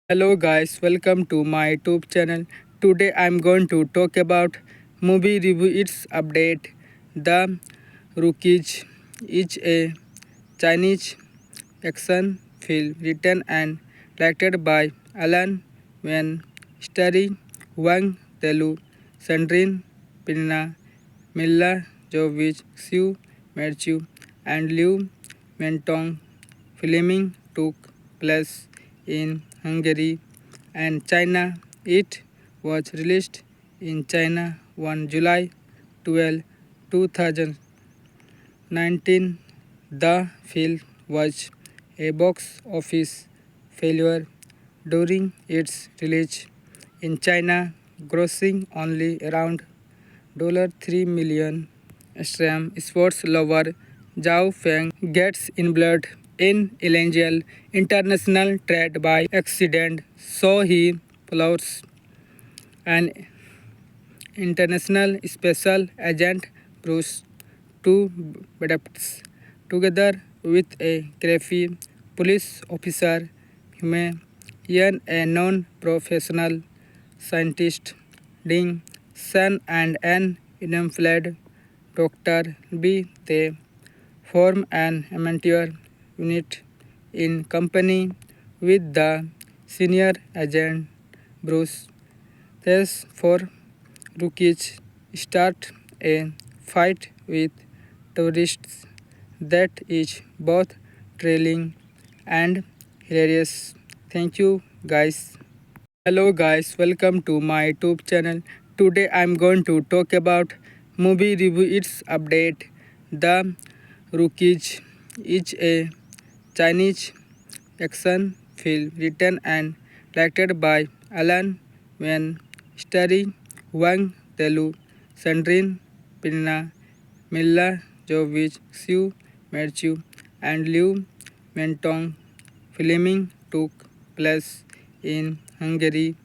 Hello guys, welcome to my YouTube channel. Today I'm going to talk about movie review its update. The Rookies is a Chinese action film written and directed by Alan Wen, starring Wang Telu, Sandrine Pinna, Mila Jovovich, Xiu Merchu, and Liu Mentong. Filming took place in Hungary and China. It was released in China on July 12, 2019. The film was a box office failure during its release in China, grossing only around $3 million. Extreme sports lover Zhao Feng gets involved in illegal international trade by accident, so he follows an international special agent Bruce to Budapest together with a crafty police officer Hume Yan, a non-professional scientist Ding Sun, and an unemployed Dr. B. They form an amateur unit in company with the senior agent Bruce. These four rookies start a fight with tourists that is both thrilling and hilarious. Thank you guys. Hello guys, welcome to my YouTube channel. Today I'm going to talk about movie review its update. The Rookies is a Chinese action film written and directed by Alan Wen, starring Wang Telu, Sandrine Pinna, Mila Jovovich, Xiu Merchu, and Liu Mentong. Filming took place in Hungary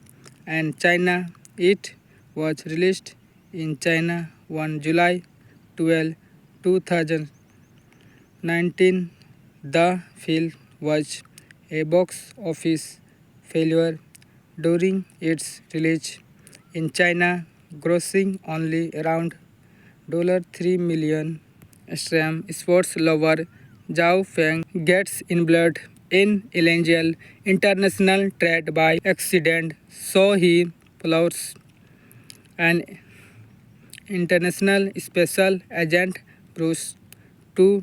and China. It was released in China on July 12, 2019. The film was a box office failure during its release in China, grossing only around $3 million. Extreme sports lover Zhao Feng gets involved in illegal international trade by accident, so he follows an international special agent Bruce to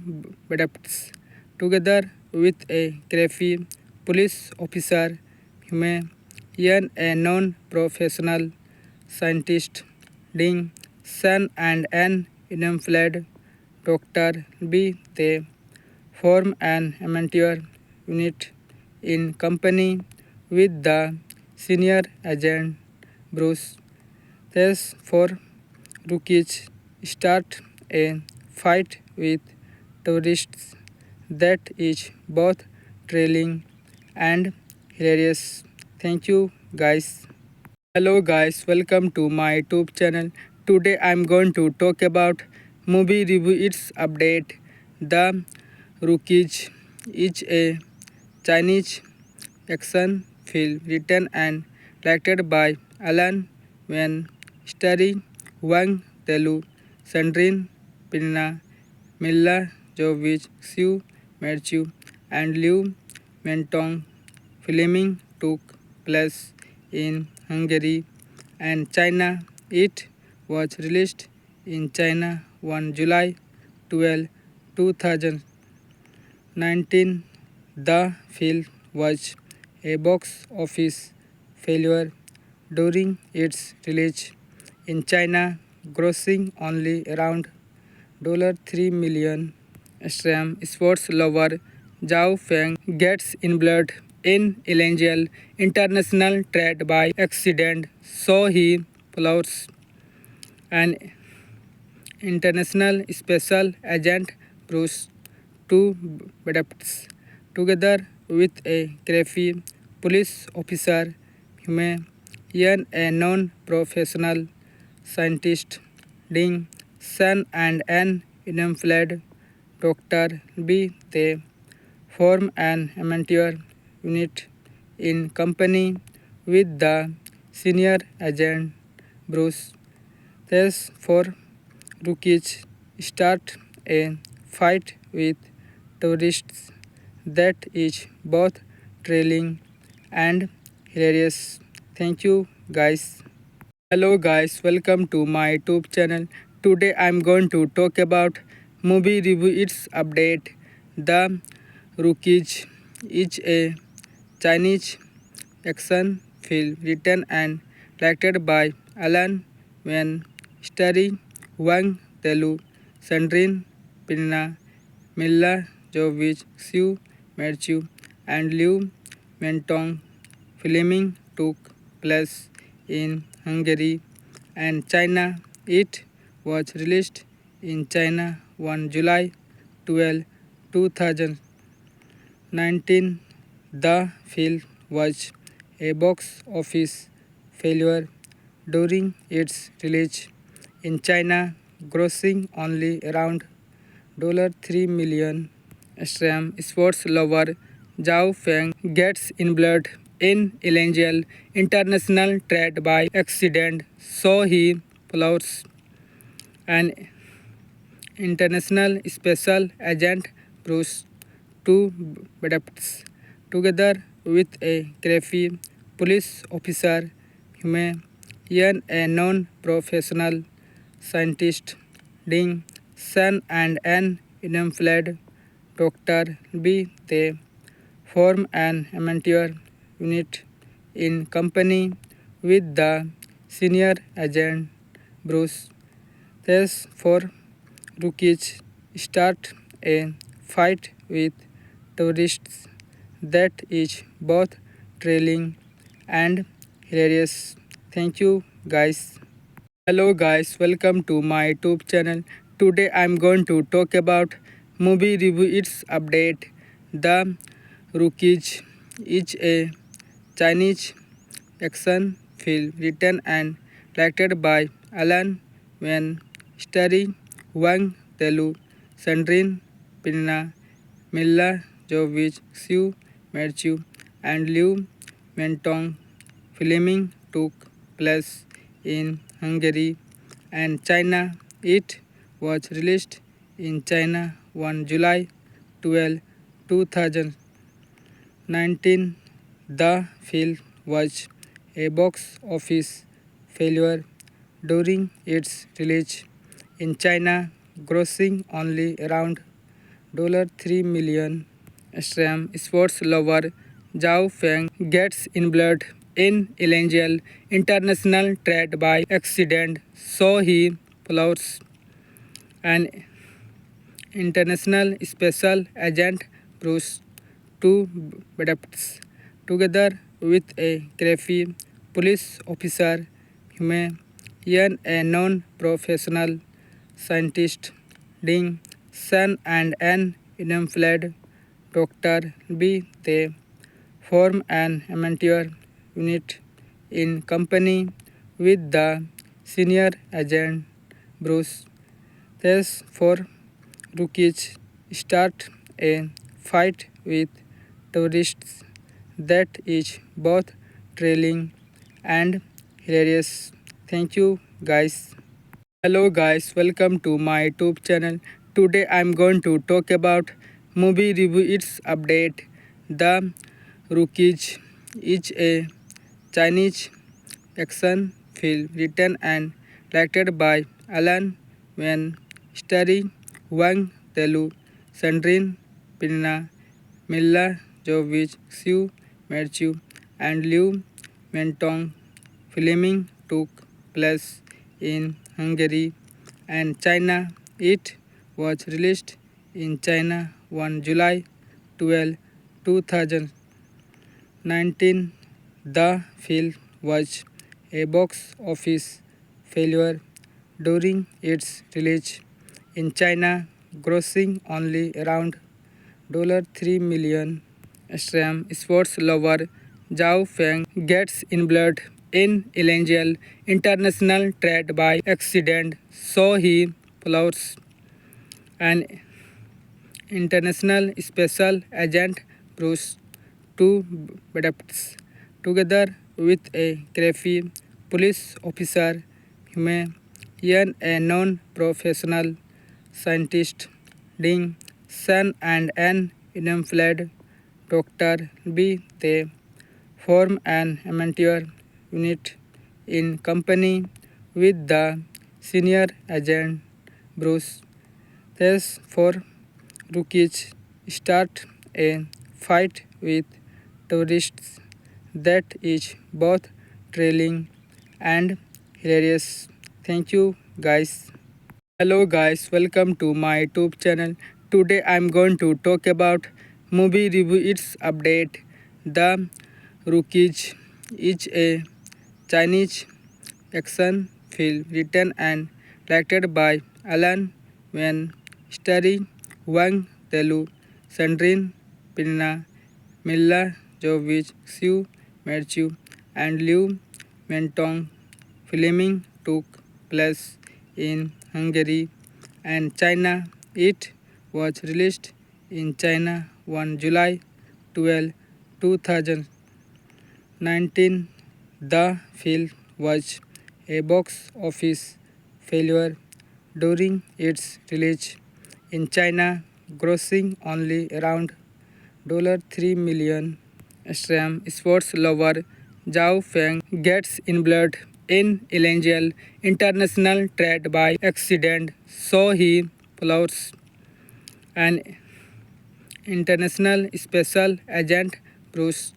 Budapest together with a crafty police officer Hume Yan, a non-professional scientist Ding Sun, and an unemployed Dr. B. They form an amateur unit in company with the senior agent Bruce. These four rookies start a fight with tourists that is both thrilling and hilarious. Thank you guys. Hello guys, welcome to my YouTube channel. Today I'm going to talk about movie review its update. The Rookies is a Chinese action film written and directed by Alan Wen, starring Wang Telu, Sandrine Pinna, Mila Jovovich, Xiu Merchu, and Liu Mentong. Filming took place in Hungary and China. It was released in China on July 12, 2019. The film was a box office failure during its release in China, grossing only around $3 million. Extreme sports lover Zhao Feng gets involved in illegal international trade by accident, so he follows an international special agent Bruce to Budapest together with a crafty police officer Hume Yan, a non-professional scientist Ding Sun, and an unemployed Dr. B. They form an amateur unit in company with the senior agent Bruce. These four rookies start a fight with tourists that is both thrilling and hilarious. Thank you guys. Hello guys, welcome to my YouTube channel. Today I'm going to talk about movie review its update. The Rookies is a Chinese action film written and directed by Alan Wen, starring Wang Telu, Sandrine Pinna, Milla Jovovich, Xiu Merchu, and Liu Mentong. Filming took place in Hungary and China. It was released in China on July 12, 2019. The film was a box office failure during its release in China, grossing only around $3 million. Extreme sports lover Zhao Feng gets involved in illegal international trade by accident, so he follows an international special agent Bruce to Budapest together with a crafty police officer Hume Yan, a non-professional scientist Ding Sun, and an unemployed Dr. B. They form an amateur unit in company with the senior agent Bruce. These four rookies start a fight with tourists that is both thrilling and hilarious. Thank you guys. Hello guys, welcome to my YouTube channel. Today I'm going to talk about movie review its update. The Rookies is a Chinese action film written and directed by Alan Wen, starring Wang Telu, Sandrine Pinna, Milla Jovovich, Xiu Merchu, and Liu Mentong. Filming took place in Hungary and China. It was released in China on July 12, 2019. The film was a box office failure during its release in China, grossing only around $3 million. Extreme sports lover Zhao Feng gets involved in illegal international trade by accident, so he follows an international special agent Bruce to Budapest together with a crafty police officer Hume Yan, a non-professional scientist Ding Sun, and an unemployed Dr. B. They form an amateur unit in company with the senior agent Bruce. These four rookies start a fight with tourists that is both thrilling and hilarious. Thank you guys. Hello guys, welcome to my YouTube channel. Today I'm going to talk about movie review its update. The Rookies is a Chinese action film written and directed by Alan Wen, starring Wang Telu, Sandrine Pinna, Milla Jovovich, Xiu Merchu, and Liu Mentong. Filming took place in Hungary and China. It was released in China on July 12, 2019. The film was a box office failure during its release in China, grossing only around $3 million. Extreme sports lover Zhao Feng gets involved in illegal international trade by accident, so he follows an international special agent Bruce two baddies together with a creepy police officer, human, a non-professional scientist, Ding Sun, and an unemployed Dr. B. They form an amateur unit in company with the senior agent Bruce. These four rookies start a fight with tourists that is both thrilling and hilarious. Thank you guys. Hello guys, welcome to my YouTube channel. Today I'm going to talk about movie review its update. The Rookies is a Chinese action film written and directed by Alan Wen, starring Wang Telu, Sandrine Pinna, Milla Jovovich, Xu Merchu, and Liu Mentong. Filming took place in Hungary and China. It was released in China on July 12, 2019. The film was a box office failure during its release in China, grossing only around $3 million. Extreme sports lover Zhao Feng gets involved in illegal international trade by accident, so he follows an international special agent Bruce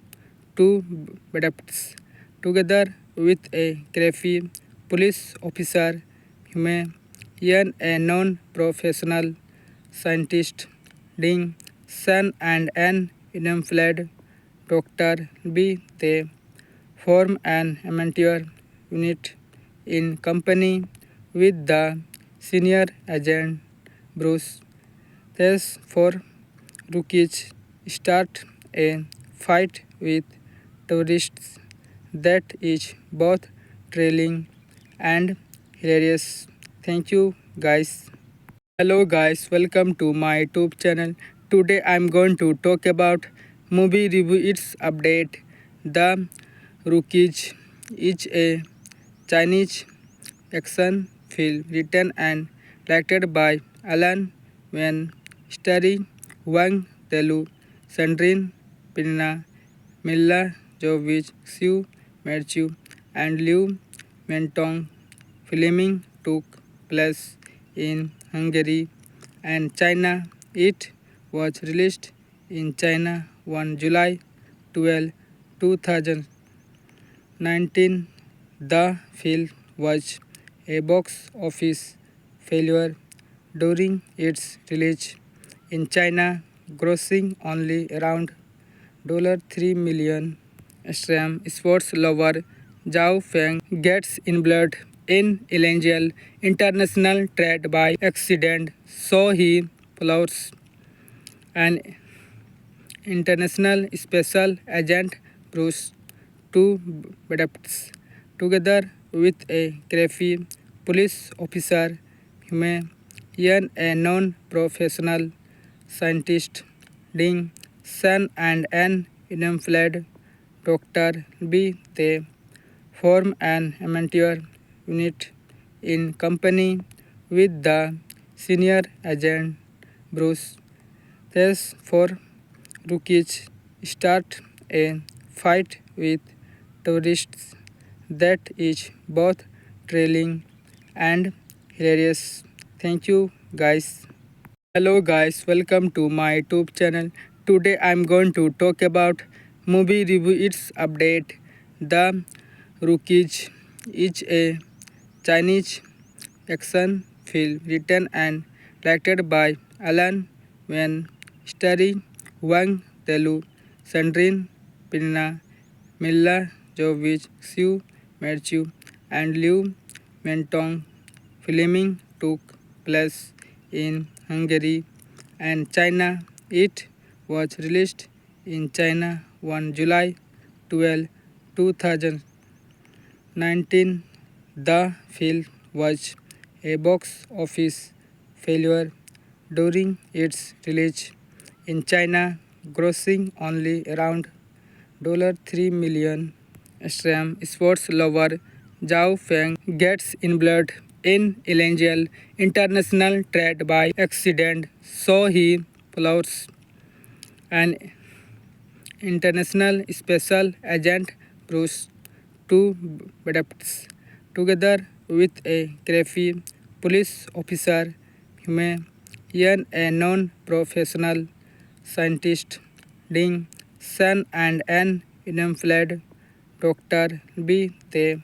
to baddies together with a creepy police officer, human, a non-professional scientist, Ding Sun, and an unemployed Dr. B. They form an amateur unit in company with the senior agent Bruce. These four rookies start a fight with tourists that is both thrilling and hilarious. Thank you guys. Hello guys, welcome to my YouTube channel. Today I'm going to talk about movie review its update. The Rookies is a Chinese action film written and directed by Alan Wen, starring Wang Telu, Sandrine Pinna, Milla Jovovich, Xu Merchu, and Liu Mentong. Filming took place in Hungary and China. It was released in China on July 12, 2019. The film was a box office failure during its release in China, grossing only around $3 million. Extreme sports lover Zhao Feng gets involved in illegal international trade by accident, so he follows an international special agent Bruce to baddies together with a creepy police officer, human, a non-professional scientist, Ding Sun, and an unemployed Dr. B. They form an amateur unit in company with the senior agent Bruce. These four rookies start a fight with tourists that is both thrilling and hilarious. Thank you guys. Hello guys, welcome to my YouTube channel. Today I'm going to talk about movie review its update. The Rookies is a Chinese action film written and directed by Alan Wen, starring Wang Telu, Sandrine Pinna, Milla Jovovich, Xu Merchu, and Liu Mentong. Filming took place in Hungary and China. It was released in China on July 12, 2019. The film was a box office failure during its release in China, grossing only around $3 million. Extreme sports lover Zhao Feng gets involved in illegal international trade by accident, so he follows an international special agent Bruce to Budapest together with a crafty police officer Hume Yan, a non-professional scientist Ding Sun and an unemployed Dr. B. They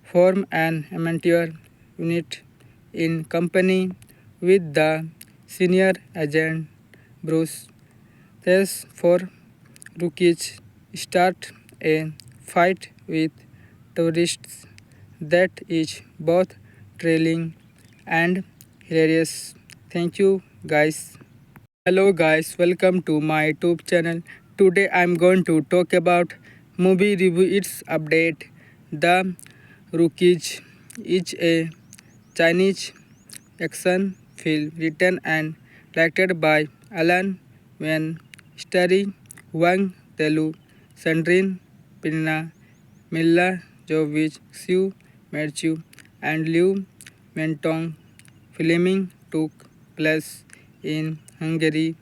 form an amateur unit in company with the senior agent Bruce. These four rookies start a fight with tourists that is both thrilling and hilarious. Thank you guys. Hello guys, welcome to my YouTube channel. Today I'm going to talk about movie review its update. The Rookies is a Chinese action film written and directed by Alan Wen, starring Wang Telu, Sandrine Pinna, Milla Jovovich, Xu Merchu, and Liu Mentong. Filming took place in Hungary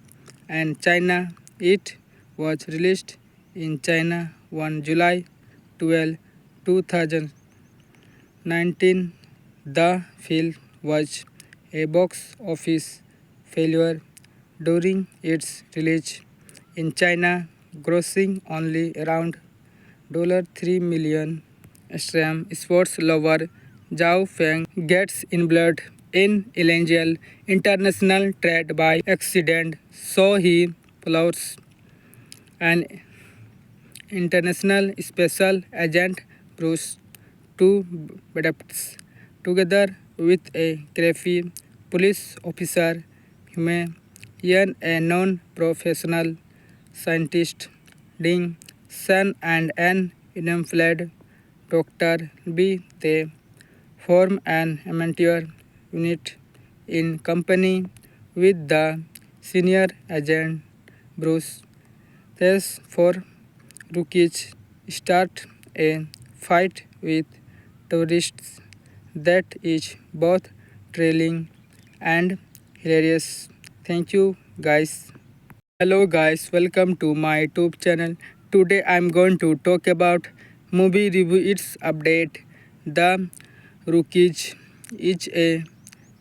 and China. It was released in China on July 12, 2019. The film was a box office failure during its release in China, grossing only around $3 million. Extreme sports lover Zhao Feng gets involved in illegal international trade by accident, so he follows an international special agent Bruce to Budapest together with a crafty police officer Hume Yan, a non-professional scientist Ding Sun and an unemployed Dr. B. They form an amateur unit in company with the senior agent Bruce. These four rookies start a fight with tourists that is both thrilling and hilarious. Thank you guys. Hello guys, welcome to my YouTube channel. Today I'm going to talk about movie review its update. The Rookies is a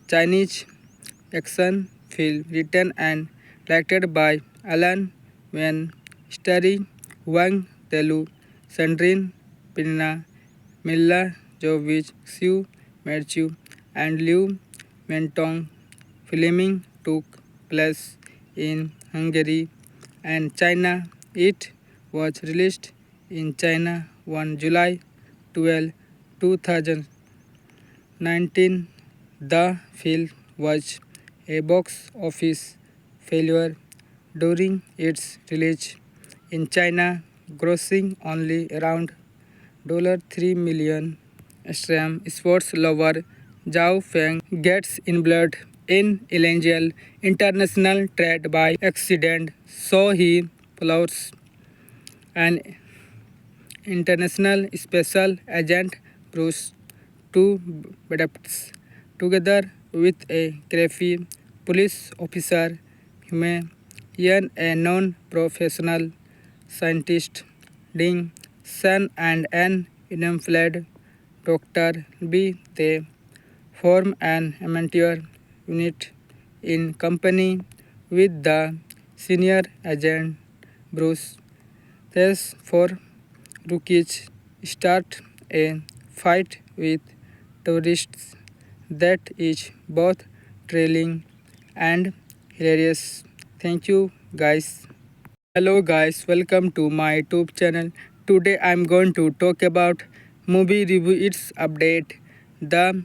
Chinese action film written and directed by Alan Wen, starring Wang Telu, Sandrine Pinna, Milla Jovovich, Xu Merchu, and Liu Mentong. Filming took place in Hungary and China. It was released in China on July 12, 2019. The film was a box office failure during its release in China, grossing only around $3 million. Extreme sports lover Zhao Feng gets involved in illegal international trade by accident, so he follows an international special agent Bruce to Budapest together with a crafty police officer Hume Yan, a non-professional scientist Ding Sun and an unemployed Dr. B. They form an amateur unit in company with the senior agent Bruce. These four rookies start a fight with tourists that is both thrilling and hilarious. Thank you guys. Hello guys, welcome to my YouTube channel. Today I'm going to talk about movie review its update. The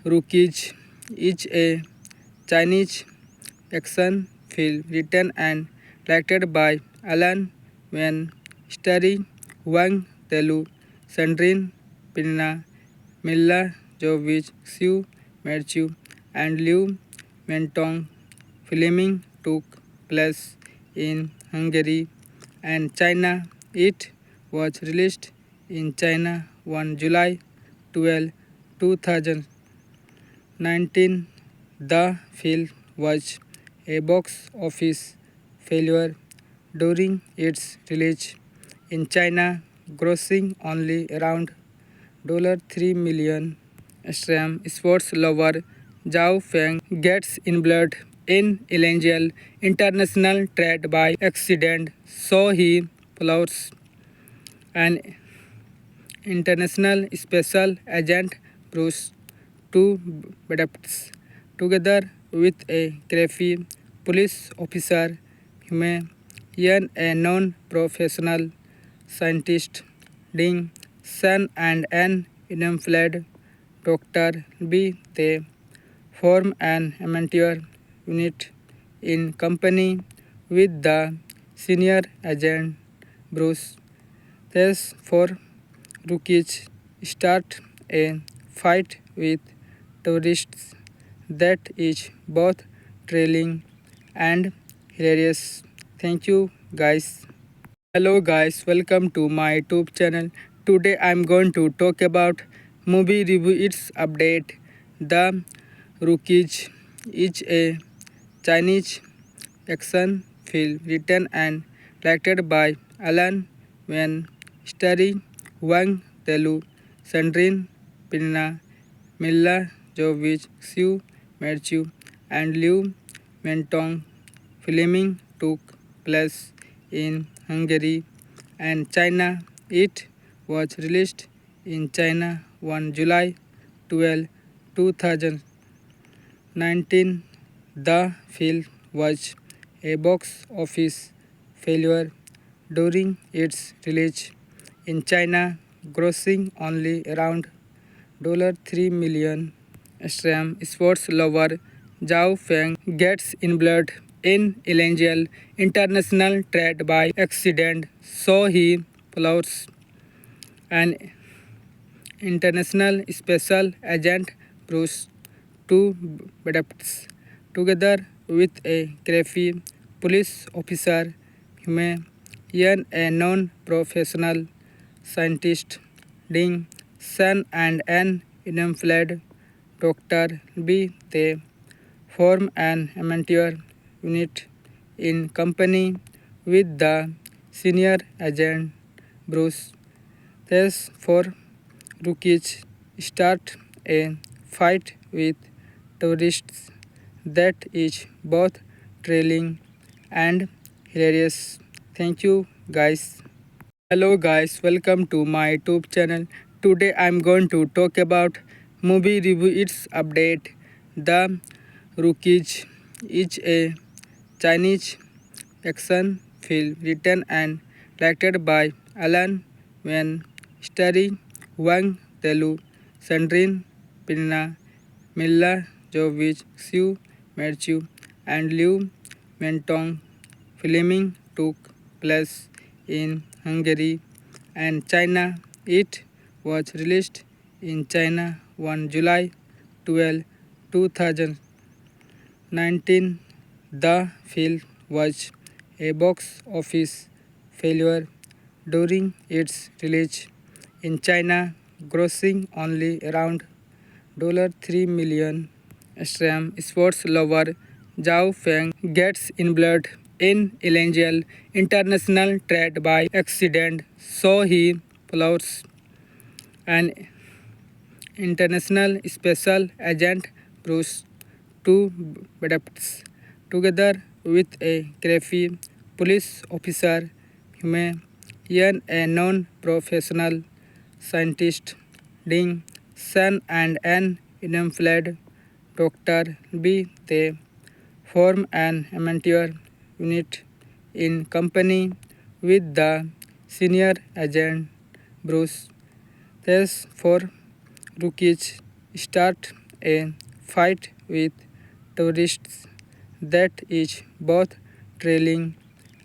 Rookies is a Chinese action film written and directed by Alan Wen, starring Wang Telu, Sandrine Pinna, Milla Jovovich, Xu Merchu, and Liu Mentong. Filming took place in Hungary and China. It was released in China on July 12, 2019. The film was a box office failure during its release in China, grossing only around $3 million. Extreme sports lover Zhao Feng gets involved in illegal international trade by accident, so he follows an international special agent Bruce to Budapest together with a crafty police officer Hume Yan, a non-professional scientist Ding Sun, and an unemployed Dr. B. They form an amateur unit in company with the senior agent Bruce. These four rookies start a fight with tourists that is both thrilling and hilarious. Thank you guys. Hello guys, welcome to my YouTube channel. Today I'm going to talk about movie review its update. The Rookies is a Chinese action film written and directed by Alan Wen, starring Wang Telu, Sandrine Pinna, Milla Jovovich, Xiu Merchu, and Liu Mentong. Filming took place in Hungary and China. It was released in China on July 12, 2019. The film was a box office failure during its release in China, grossing only around $3 million. Extreme sports lover Zhao Feng gets involved in illegal international trade by accident, so he follows an international special agent Bruce to Budapest together with a crafty police officer Hume Yan, a non-professional scientist Ding Sun, and an unemployed Dr. B. They form an amateur unit in company with the senior agent Bruce. These four rookies start a fight with tourists that is both thrilling and hilarious. Thank you guys. Hello guys, welcome to my YouTube channel. Today I'm going to talk about movie review its update. The Rookies is a Chinese action film written and directed by Alan Wen, starring Wang Telu, Sandrine Pinna, Milla Jovovich, Xiu Merchu, and Liu Mentong. Filming took place in Hungary and China. It was released in China on July 12, 2019. The film was a box office failure during its release in China, grossing only around $3 million. Extreme sports lover Zhao Feng gets involved in illegal international trade by accident, so he follows an international special agent Bruce to Budapest together with a crafty police officer Hume Yan, a non-professional scientist Ding Sun, and an unemployed Dr. B. They form an amateur unit in company with the senior agent Bruce. These four rookies start a fight with tourists that is both thrilling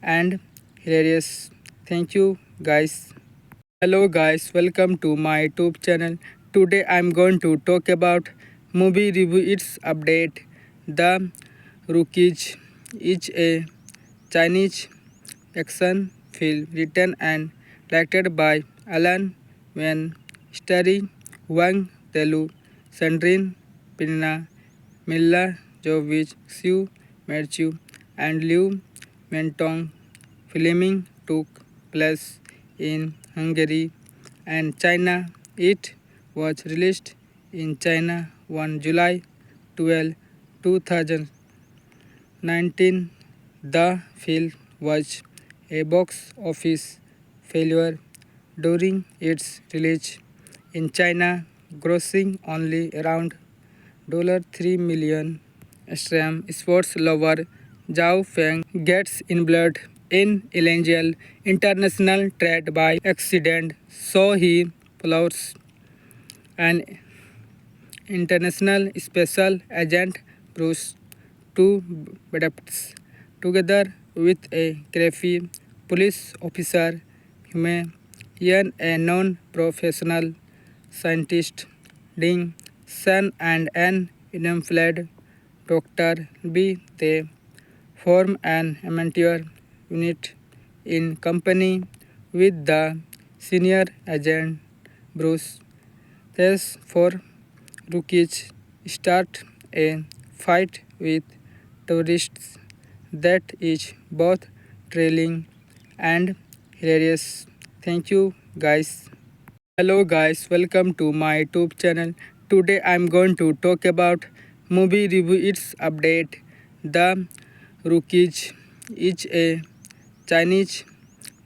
and hilarious. Thank you guys. Hello guys, welcome to my YouTube channel. Today I'm going to talk about movie review its update. The Rookies is a Chinese action film written and directed by Alan Wayne, starring Wang Telu, Sandrine Pinna, Milla Jovovich, Sue Matthew, and Liu Mentong. Filming took place in Hungary and China. It was released in China on July 12, 2019. The film was a box office failure during its release in China, grossing only around $3 million. Extreme sports lover Zhao Feng gets involved in illegal international trade by accident, so he follows an international special agent Bruce to Budapest together with a crafty police officer Hume Yan, a non-professional scientist Ding Sun, and an unemployed Dr. B. They form an amateur unit in company with the senior agent Bruce. These four rookies start a fight with tourists that is both thrilling and hilarious. Thank you guys. Hello guys, welcome to my YouTube channel. Today I'm going to talk about movie review its update. The Rookies is a Chinese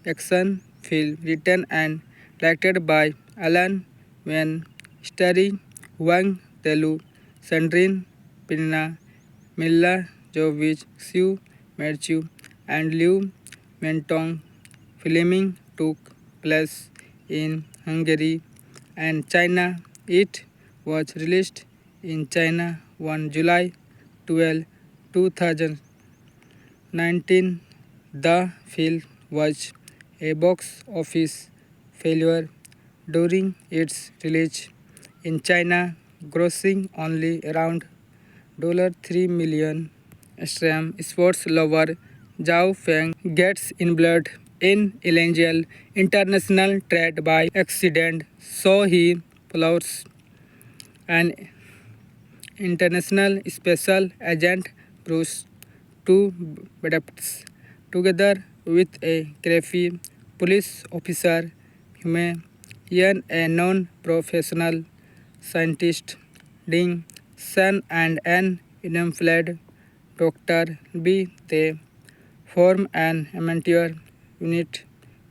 action film written and directed by Alan Wayne, starring Wang Telu, Sandrine Pinna, Milla Jovovich, Sue Matthew, and Liu Mentong. Filming took place in Hungary and China. It was released in China on July 12, 2019. The film was a box office failure during its release in China, grossing only around $3 million. Extreme sports lover Zhao Feng gets involved in illegal international trade by accident, so he follows an international special agent Bruce to Budapest together with a crafty police officer Hume Yan, a non-professional scientist Ding Sun, and an unemployed Dr. B. They form an amateur unit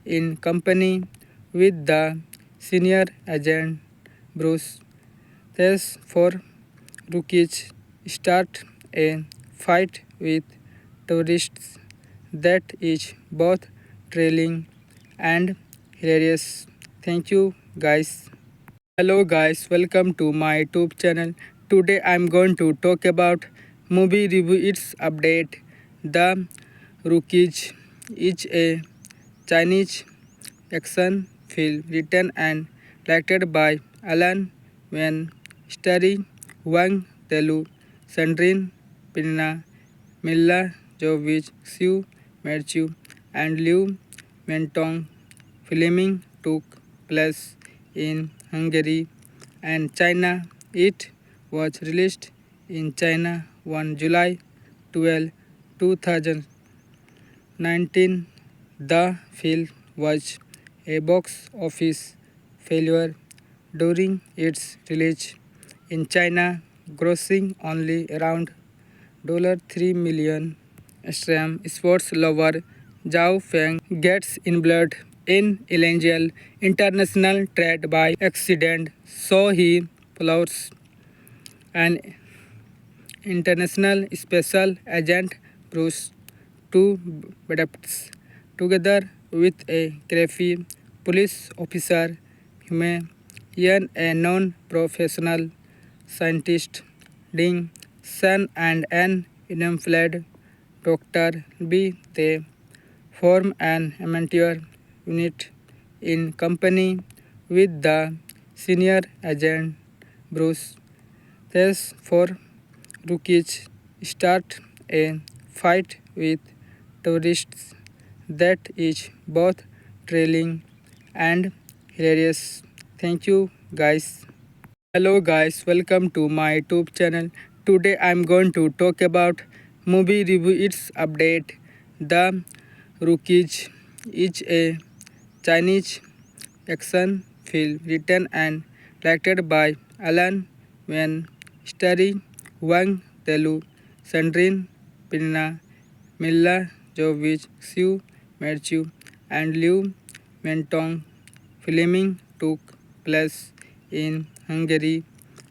in company with the senior agent Bruce. These four rookies start a fight with tourists that is both thrilling and hilarious. Thank you guys. Hello guys, welcome to my YouTube channel. Today I'm going to talk about movie review its update. The Rookies is a Chinese action film written and directed by Alan Wayne, starring Wang Telu, Sandrine Pinna, Milla Jovovich, Sue Matthew, and Liu Mentong. Filming took place in Hungary and China. It was released in China on July 12, 2019. The film was a box office failure during its release in China, grossing only around $3 million. Extreme sports lover Zhao Feng gets involved in illegal international trade by accident, so he follows an international special agent Bruce to Budapest together with a crafty police officer Hume Yan, a non-professional scientist Ding Sun, and an unemployed Dr. B. They form an amateur unit in company with the senior agent Bruce. These four rookies start a fight with tourists that is both thrilling and hilarious. Thank you guys. Hello guys, welcome to my YouTube channel. Today I'm going to talk about movie review its update. The Rookies is a Chinese action film written and directed by Alan Wen, starring Wang Telu, Sandrine Pinna, Milla Jovovich, Xiu Merchu, and Liu Mentong. Filming took place in Hungary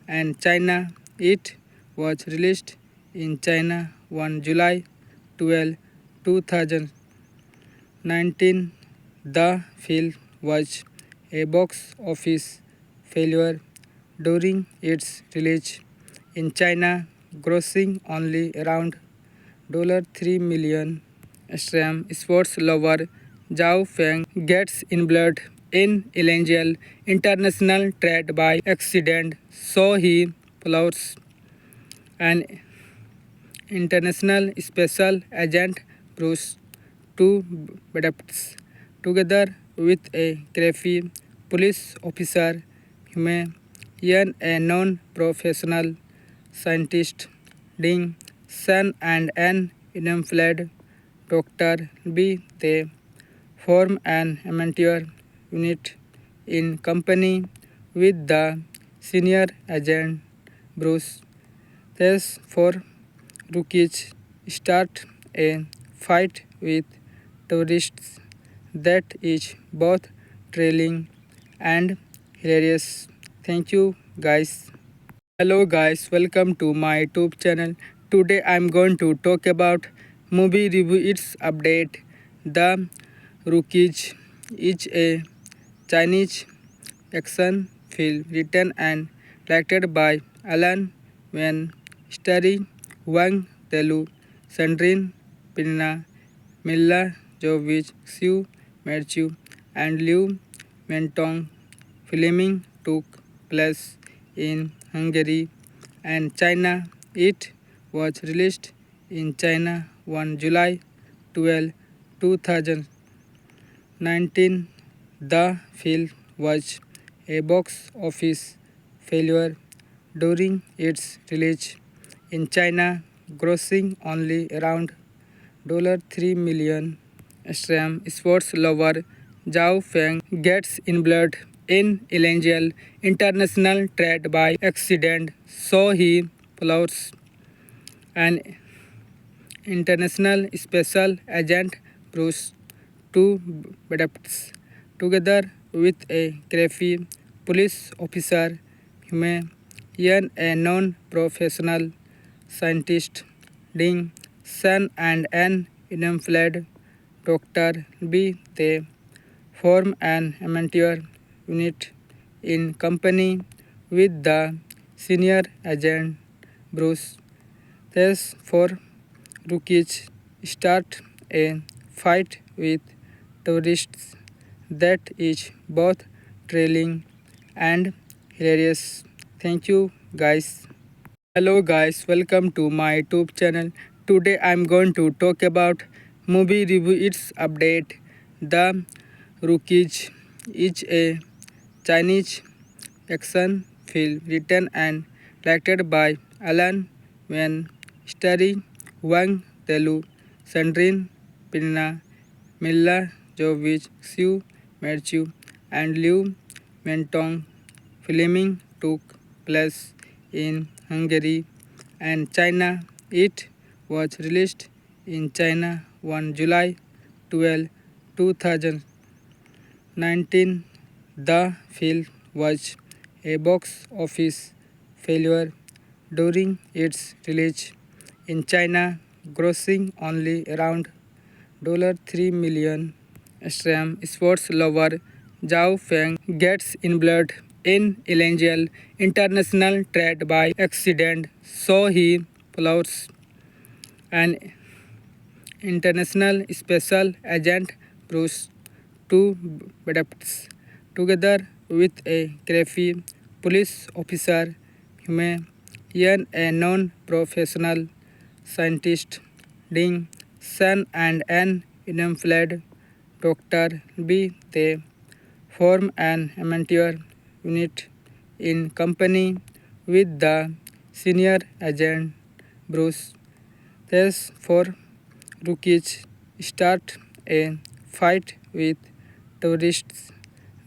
and China. It was released in China on July 12, 2019. The film was a box office failure during its release in China, grossing only around $3 million. Extreme sports lover Zhao Feng gets involved in illegal international trade by accident, so he follows an international special agent Bruce to Budapest together with a crafty police officer Hume Yan, a non-professional scientist Ding Sun, and an unemployed Dr. B. They form an amateur unit in company with the senior agent Bruce. These four rookies start a fight with tourists that is both thrilling and hilarious. Thank you guys. Hello guys, welcome to my YouTube channel. Today I'm going to talk about movie review its update. The Rookies is a Chinese action film written and directed by Alan Wen, starring Wang Telu, Sandrine Pinna, Milla Jovovich, Xiu Merchu, and Liu Mentong. Filming took place in Hungary and China. It was released in China on July 12, 2019. The film was a box office failure during its release in China, grossing only around $3 million. Extreme sports lover Zhao Feng gets involved in illegal international trade by accident, so he follows an international special agent Bruce to Budapest together with a crafty police officer Hume Yan, a non-professional scientist Ding Sun, and an unemployed Dr. B. They form an amateur unit in company with the senior agent Bruce. These four rookies start a fight with tourists that is both thrilling and hilarious. Thank you guys. Hello guys, welcome to my YouTube channel. Today I'm going to talk about movie review its update. The Rookies is a Chinese action film written and directed by Alan Wen, starring Wang Telu, Sandrine Pinna, Milla Jovovich, Xiu Merchu, and Liu Mentong. Filming took place in Hungary and China. It was released in China on July 12, 2019. The film was a box office failure during its release in China, grossing only around $3 million. Extreme sports lover Zhao Feng gets involved in illegal international trade by accident, so he follows an international special agent Bruce to Budapest together with a crafty police officer Hume Yan, a non-professional scientist Ding Sun, and an unemployed Dr. B. They form an amateur unit in company with the senior agent Bruce. These four rookies start a fight with tourists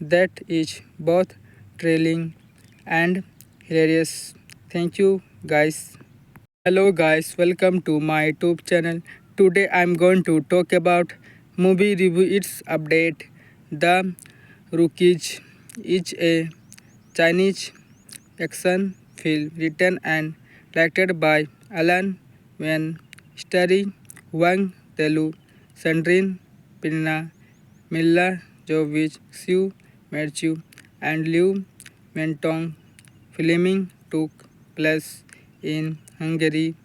that is both thrilling and hilarious. Thank you guys. Hello guys, welcome to my YouTube channel. Today I'm going to talk about movie review its update. The Rookies is a Chinese action film written and directed by Alan Wen, starring Wang Telu, Sandrine Pinna, Milla Jovovich, Xiu Merchu, and Liu Mentong. Filming took place in Hungary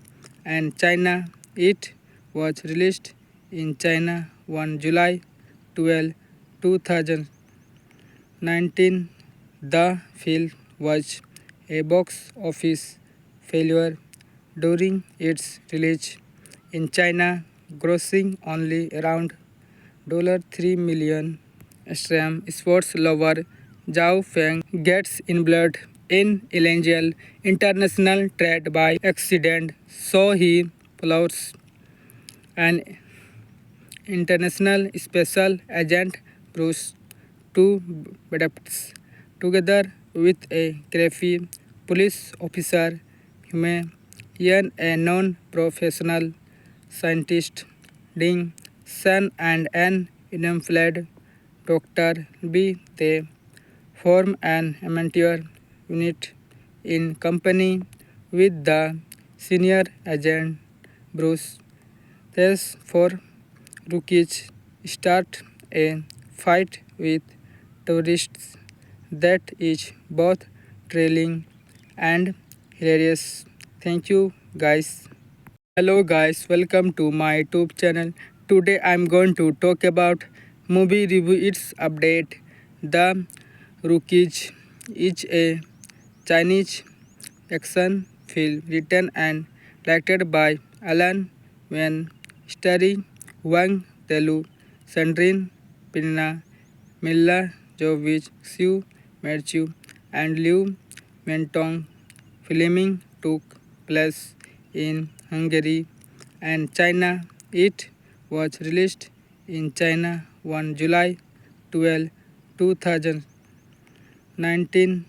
and China. It was released in China on July 12, 2019. The film was a box office failure during its release in China, grossing only around $3 million. Extreme sports lover Zhao Feng gets involved in illegal international trade by accident, so he follows an international special agent Bruce to Budapest together with a crafty police officer Hume Yan, a non-professional scientist Ding Sun, and an unemployed Dr. B. They form an amateur unit in company with the senior agent Bruce. These four rookies start a fight with tourists that is both thrilling and hilarious. Thank you guys. Hello guys, welcome to my YouTube channel. Today I'm going to talk about movie review its update. The Rookies is a Chinese action film written and directed by Alan Wen, starring Wang Telu, Sandrine Pinna, Milla Jovovich, Xiu Merchu, and Liu Mentong. Filming took place in Hungary and China. It was released in China on July 12, 2019.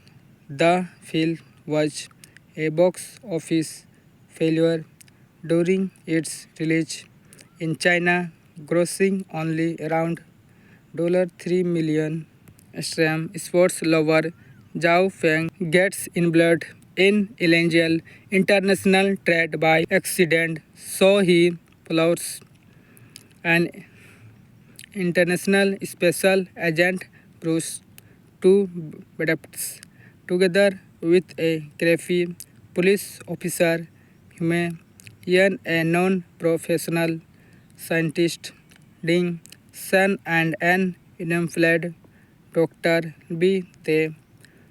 The film was a box office failure during its release in China, grossing only around $3 million. Extreme sports lover Zhao Feng gets involved in illegal international trade by accident, so he follows an international special agent Bruce to Budapest together with a crafty police officer Hume Yan, a non-professional scientist Ding Sun, and an unemployed Dr. B. They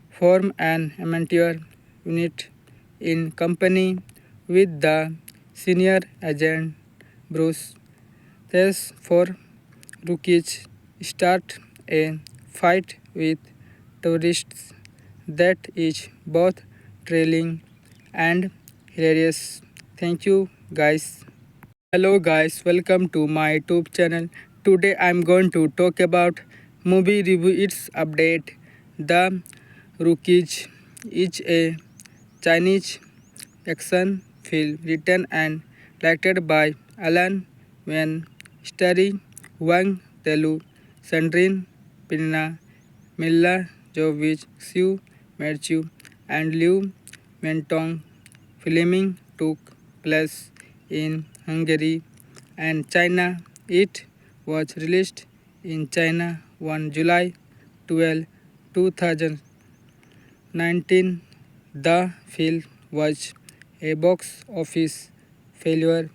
form an amateur unit in company with the senior agent Bruce. These four rookies start a fight with tourists that is both thrilling and hilarious. Thank you guys. Hello guys, welcome to my YouTube channel. Today I'm going to talk about movie review its update. The Rookies is a Chinese action film written and directed by Alan Wen, starring Wang Telu, Sandrine Pinna, Milla Jovovich, Xiu Merchu, and Liu Mentong. Filming took place in Hungary and China. It was released in China on July 12, 2019. The film was a box office failure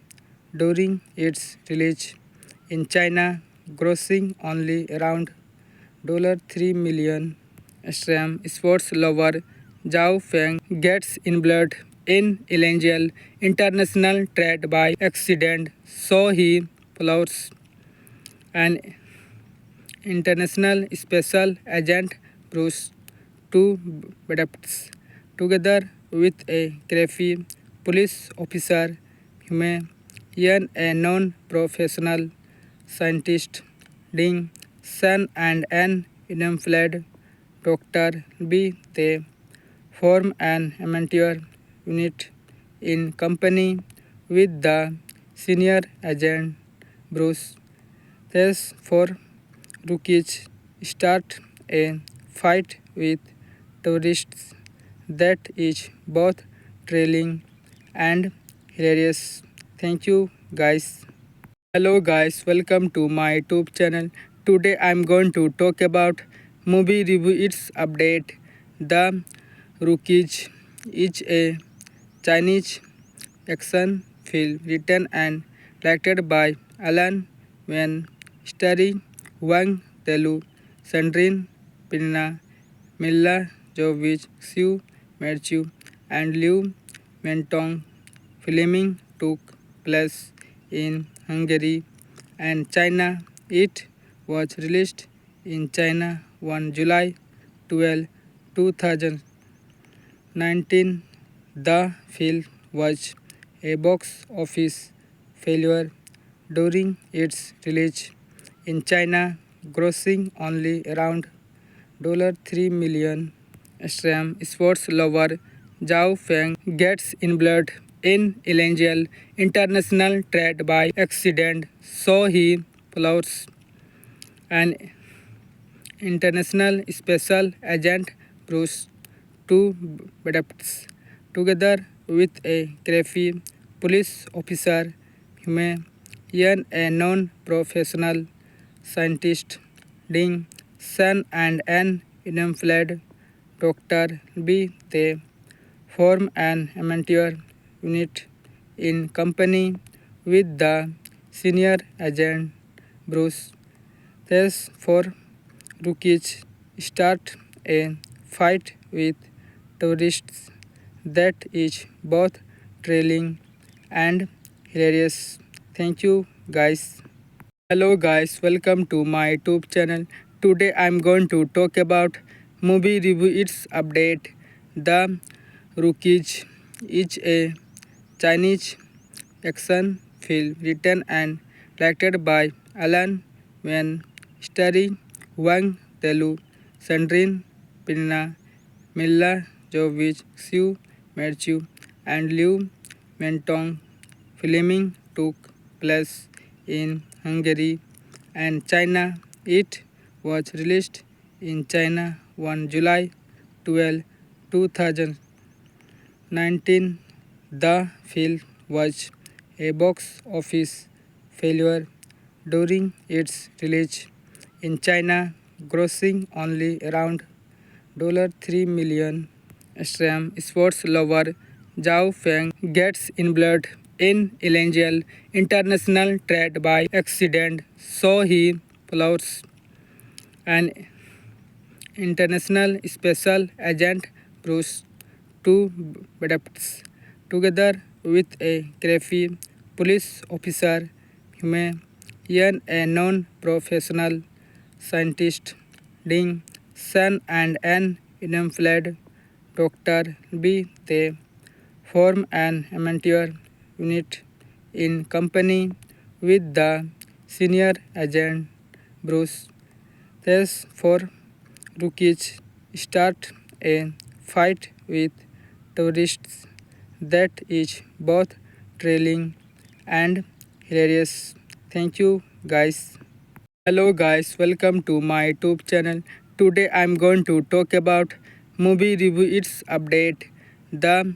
during its release in China, grossing only around $3 million. Extreme sports lover Zhao Feng gets involved in illegal international trade by accident, so he follows an International Special Agent Bruce to Budapest, together with a crafty police officer, human, a non-professional scientist, Ding Sun, and an unemployed Dr. B. They form an amateur unit in company with the senior agent Bruce. These four rookies start a fight with tourists that is both thrilling and hilarious. Thank you guys. Hello guys, welcome to my YouTube channel. Today I'm going to talk about movie review its update. The Rookies is a Chinese action film written and directed by Alan Wen, starring Wang Telu, Sandrine Pinna, Milla Jovovich, Xiu Merchu, and Liu Mentong. Filming took place in Hungary and China. It was released in China on July 12, 2019. The film was a box office failure during its release in China, grossing only around $3 million. Extreme sports lover Zhao Feng gets involved in illegal international trade by accident, so he follows an international special agent Bruce to Budapest, together with a crafty police officer, human, a non-professional scientist, Ding Sun, and an unemployed Dr. B. They form an amateur unit in company with the senior agent Bruce. These four rookies start a fight with tourists that is both thrilling and hilarious. Thank you guys. Hello guys, welcome to my YouTube channel. Today I'm going to talk about movie review its update. The Rookies is a Chinese action film written and directed by Alan Wen, starring Wang Telu, Sandrine Pinna, Milla Jovovich, Xiu Merchu, and Liu Mentong. Filming took place in Hungary and China. It was released in China on July 12, 2019. The film was a box office failure during its release in China, grossing only around $3 million. Extreme sports lover Zhao Feng gets involved in illegal international trade by accident, so he follows an international special agent Bruce to Budapest, together with a crafty police officer, human, a non-professional scientist, Ding Sun, and an unemployed Dr. B. They form an amateur unit in company with the senior agent Bruce. These four rookies start a fight with tourists that is both thrilling and hilarious. Thank you guys. Hello guys, welcome to my YouTube channel. Today I'm going to talk about movie review its update. The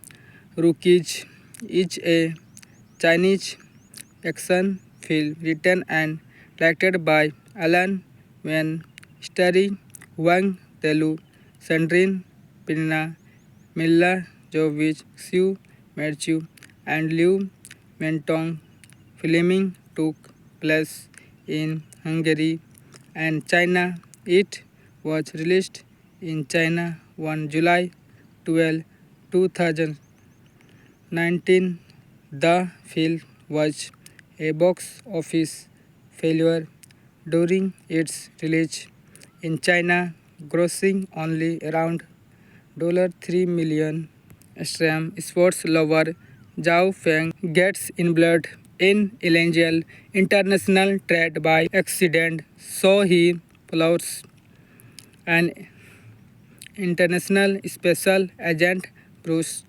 Rookies is a Chinese action film written and directed by Alan Wen, starring Wang Telu, Sandrine Pinna, Milla Jovovich, Xiu Merchu, and Liu Mentong. Filming took place in Hungary and China. It was released in China on July 12, 2019. The film was a box office failure during its release in China, grossing only around $3 million. Extreme sports lover Zhao Feng gets involved in illegal international trade by accident, so he follows an international special agent Bruce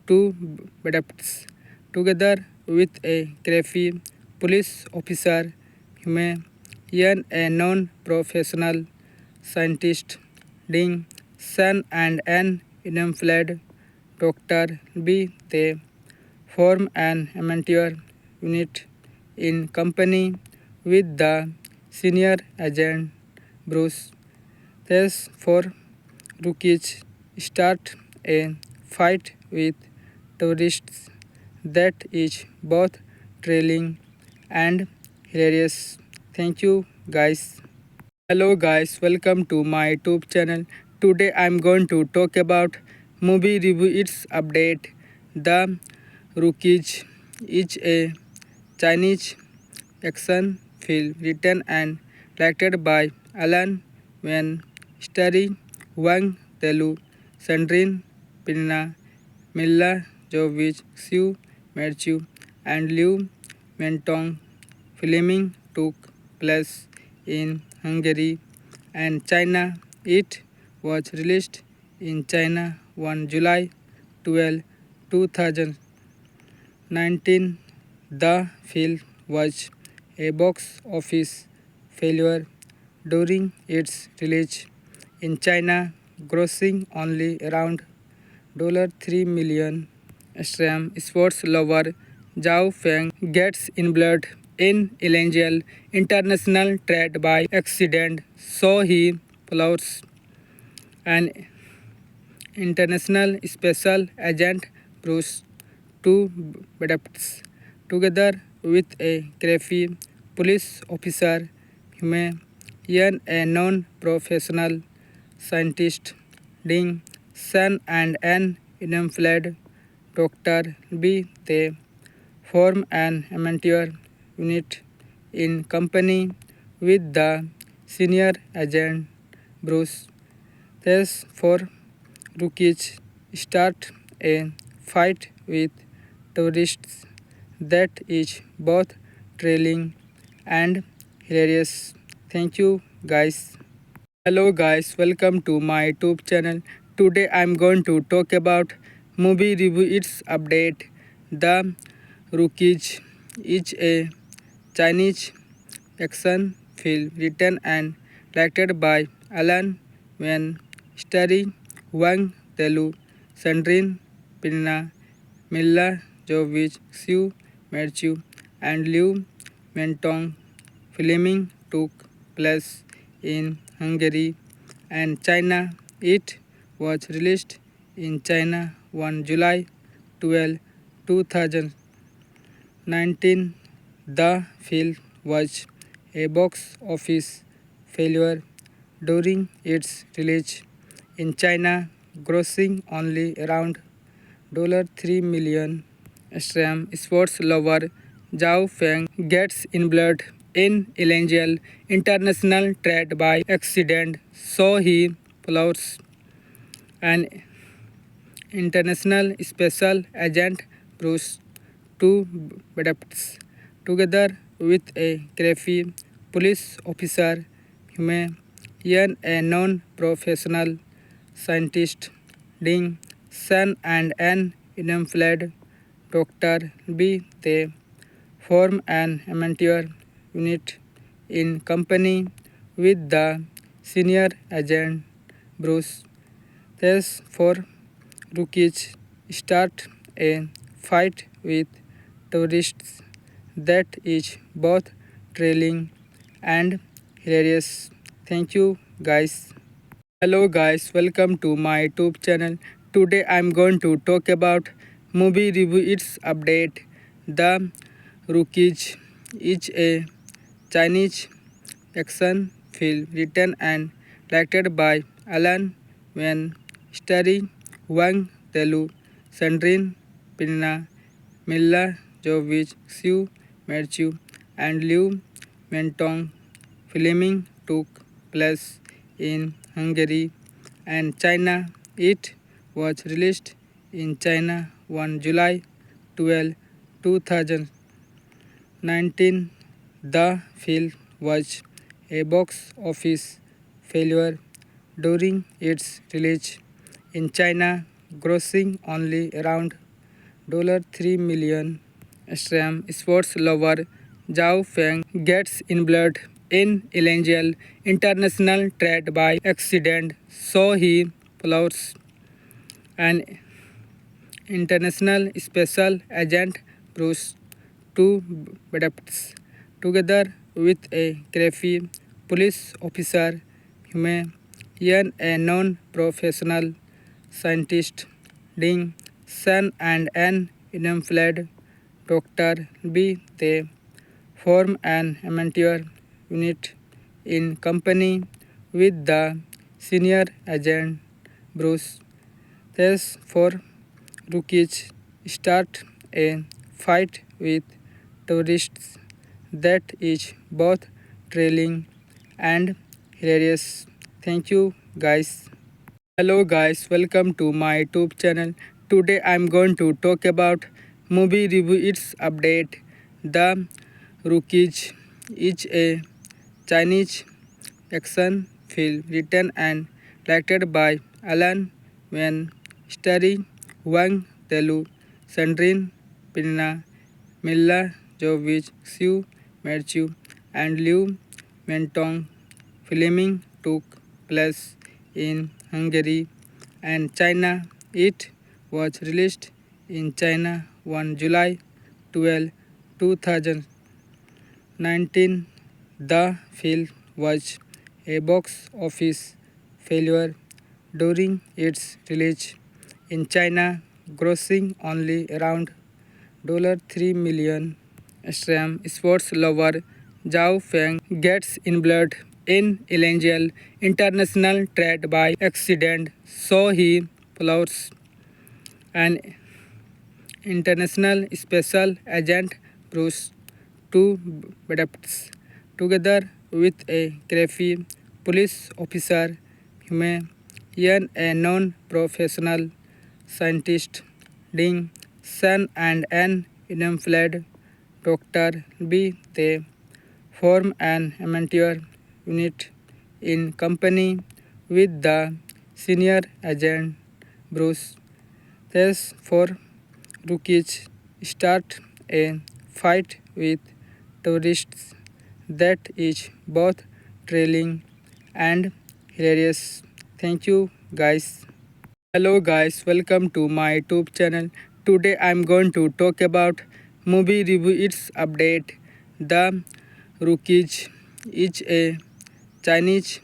to Budapest together with a crafty police officer Hume Yan, a non-professional scientist Ding Sun and an unemployed Dr. B. They form an amateur unit in company with the senior agent Bruce. These four rookies start a fight with tourists that is both thrilling and hilarious. Thank you guys. Hello guys, welcome to my YouTube channel. Today I'm going to talk about movie review its update. The Rookies is a Chinese action film written and directed by Alan Wen, starring Wang Telu, Sandrine Pinna, Milla Jovovich, Xiu Merchu, and Liu Mentong. Filming took place in Hungary and China. It was released in China on July 12, 2019. The film was a box office failure during its release in China, grossing only around $3 million. Extreme sports lover Zhao Feng gets involved in illegal international trade by accident, so he follows an international special agent Bruce to Budapest together with a crafty police officer Hume Yan, a non-professional scientist Ding Sun and an unemployed Dr. B. They form an amateur unit in company with the senior agent Bruce. These four rookies start a fight with tourists that is both thrilling and hilarious. Thank you guys. Hello guys, welcome to my YouTube channel. Today I'm going to talk about movie review its update. The Rookies is a Chinese action film written and directed by Alan Wen, starring Wang Telu, Sandrine Pinna, Milla Jovovich, Xiu Merchu, and Liu Mentong. Filming took place in Hungary and China. It was released in China on July 12, 2019. The film was a box office failure during its release in China, grossing only around $3 million. Extreme sports lover Zhao Feng gets involved in illegal international trade by accident, so he follows an international special agent Bruce to Budapest together with a crafty police officer Hume Yan, a non-professional scientist Ding Sun and an unemployed Dr. B. They form an amateur unit in company with the senior agent Bruce. These four rookies start a fight with tourists that is both thrilling and hilarious. Thank you guys. Hello guys, welcome to my YouTube channel. Today I'm going to talk about movie review its update. The Rookies is a Chinese action film written and directed by Alan Wen, starring Wang Telu, Sandrine Pinna, Milla Jovovich, Xiu Merchu, and Liu Mentong. filming took place in Hungary and China. It was released in China on July 12, 2019. The film was a box office failure during its release in China, grossing only around $3 million. Extreme sports lover Zhao Feng gets involved in illegal international trade by accident, so he follows an international special agent Bruce to Budapest together with a crafty police officer Hume Yan, a non-professional scientist, Ding Sun, and an unemployed Dr. B. They form an amateur unit in company with the senior agent Bruce. These four rookies start a fight with tourists that is both thrilling and hilarious. Thank you, guys. Hello guys, welcome to my YouTube channel. Today I'm going to talk about movie review its update. The Rookies is a Chinese action film written and directed by Alan Wen, starring Wang Telu, Sandrine Pinna, Milla Jovovich, Xiu Merchu, and Liu Mentong. Filming took place in Hungary and China. It was released in China on July 12, 2019. The film was a box office failure during its release in China, grossing only around $3 million. Extreme sports lover Zhao Feng gets involved in illegal international trade by accident, so he follows an international special agent Bruce to Budapest together with a crafty police officer Hume Yan, a non-professional scientist, Ding Sun, and an unemployed Dr. B. They form an amateur unit in company with the senior agent Bruce. These four rookies start a fight with tourists that is both thrilling and hilarious. Thank you, guys. Hello guys, welcome to my YouTube channel. Today I'm going to talk about movie review its update. The Rookies is a Chinese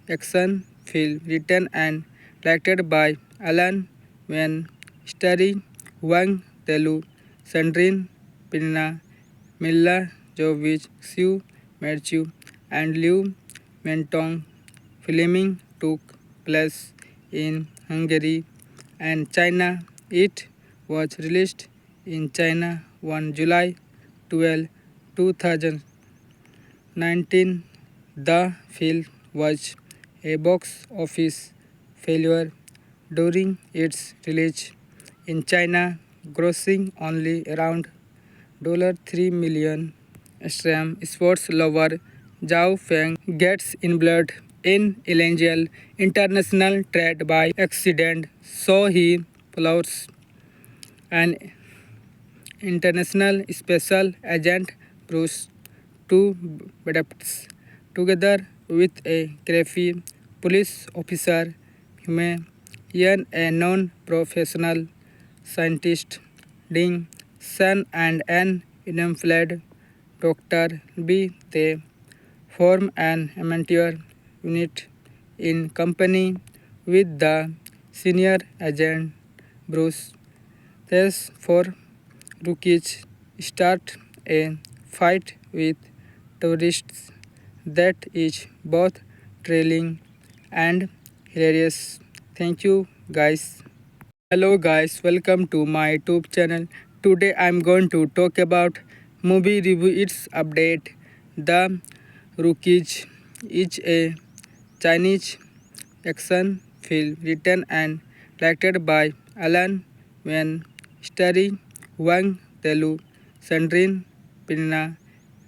action film written and directed by Alan Wen, starring Wang Telu, Sandrine Pinna, Milla Jovovich, Xiu Merchu, and Liu Mentong. Filming took place in Hungary and China. It was released in China on July 12, 2019. The film was a box office failure during its release in China, grossing only around $3 million. Extreme sports lover Zhao Feng gets involved in illegal international trade by accident, so he follows an international special agent Bruce to Budapest together with a crafty police officer Hume Yan, a non-professional scientist, Ding Sun, and an unemployed Dr. B. They form an amateur unit in company with the senior agent Bruce. These four rookies start a fight with tourists that is both thrilling and hilarious. Thank you, guys. Hello guys, welcome to my YouTube channel. Today I'm going to talk about movie review its update. The Rookies is a Chinese action film written and directed by Alan Wayne, starring Wang Telu, Sandrine Pinna,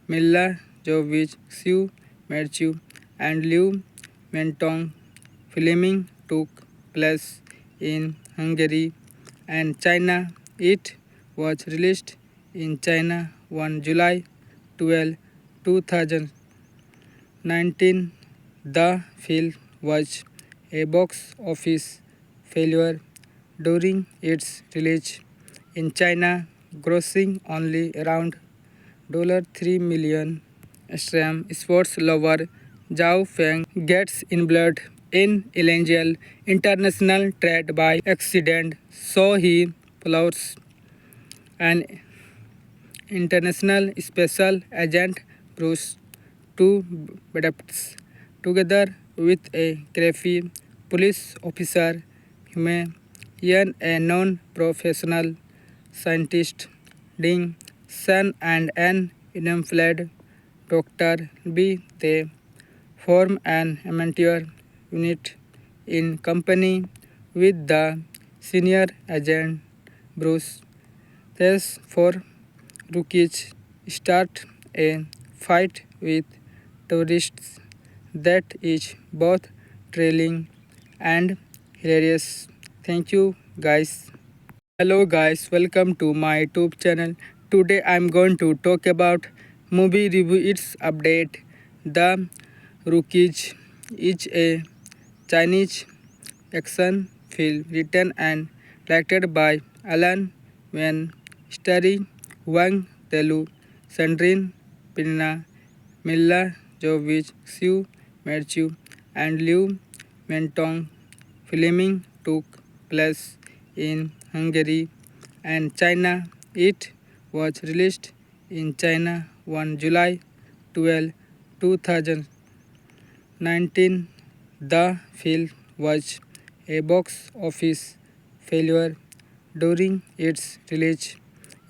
Milla Jovovich, Xiu Merchu, and Liu Mentong. Filming took place in Hungary and China. It was released in China on July 12, 2019. The film was a box office failure during its release in China, grossing only around $3 million. Extreme sports lover Zhao Feng gets involved in illegal international trade by accident, so he follows an international special agent Bruce to Budapest together with a crafty police officer Hume Yan, a non-professional scientist Ding Sun, and an unemployed Dr. B. They form an amateur unit in company with the senior agent Bruce. These four rookies start a fight with tourists that is both thrilling and hilarious. Thank you guys. Hello guys, welcome to my YouTube channel. Today I'm going to talk about movie review its update. The Rookies is a Chinese action film written and directed by Alan Wayne, starring Wang Telu, Sandrine Pinna, Milla Jovovich, Xiu Merchu, and Liu Mentong. Filming took place in Hungary and China. It was released in China on July 12, 2019. The film was a box office failure during its release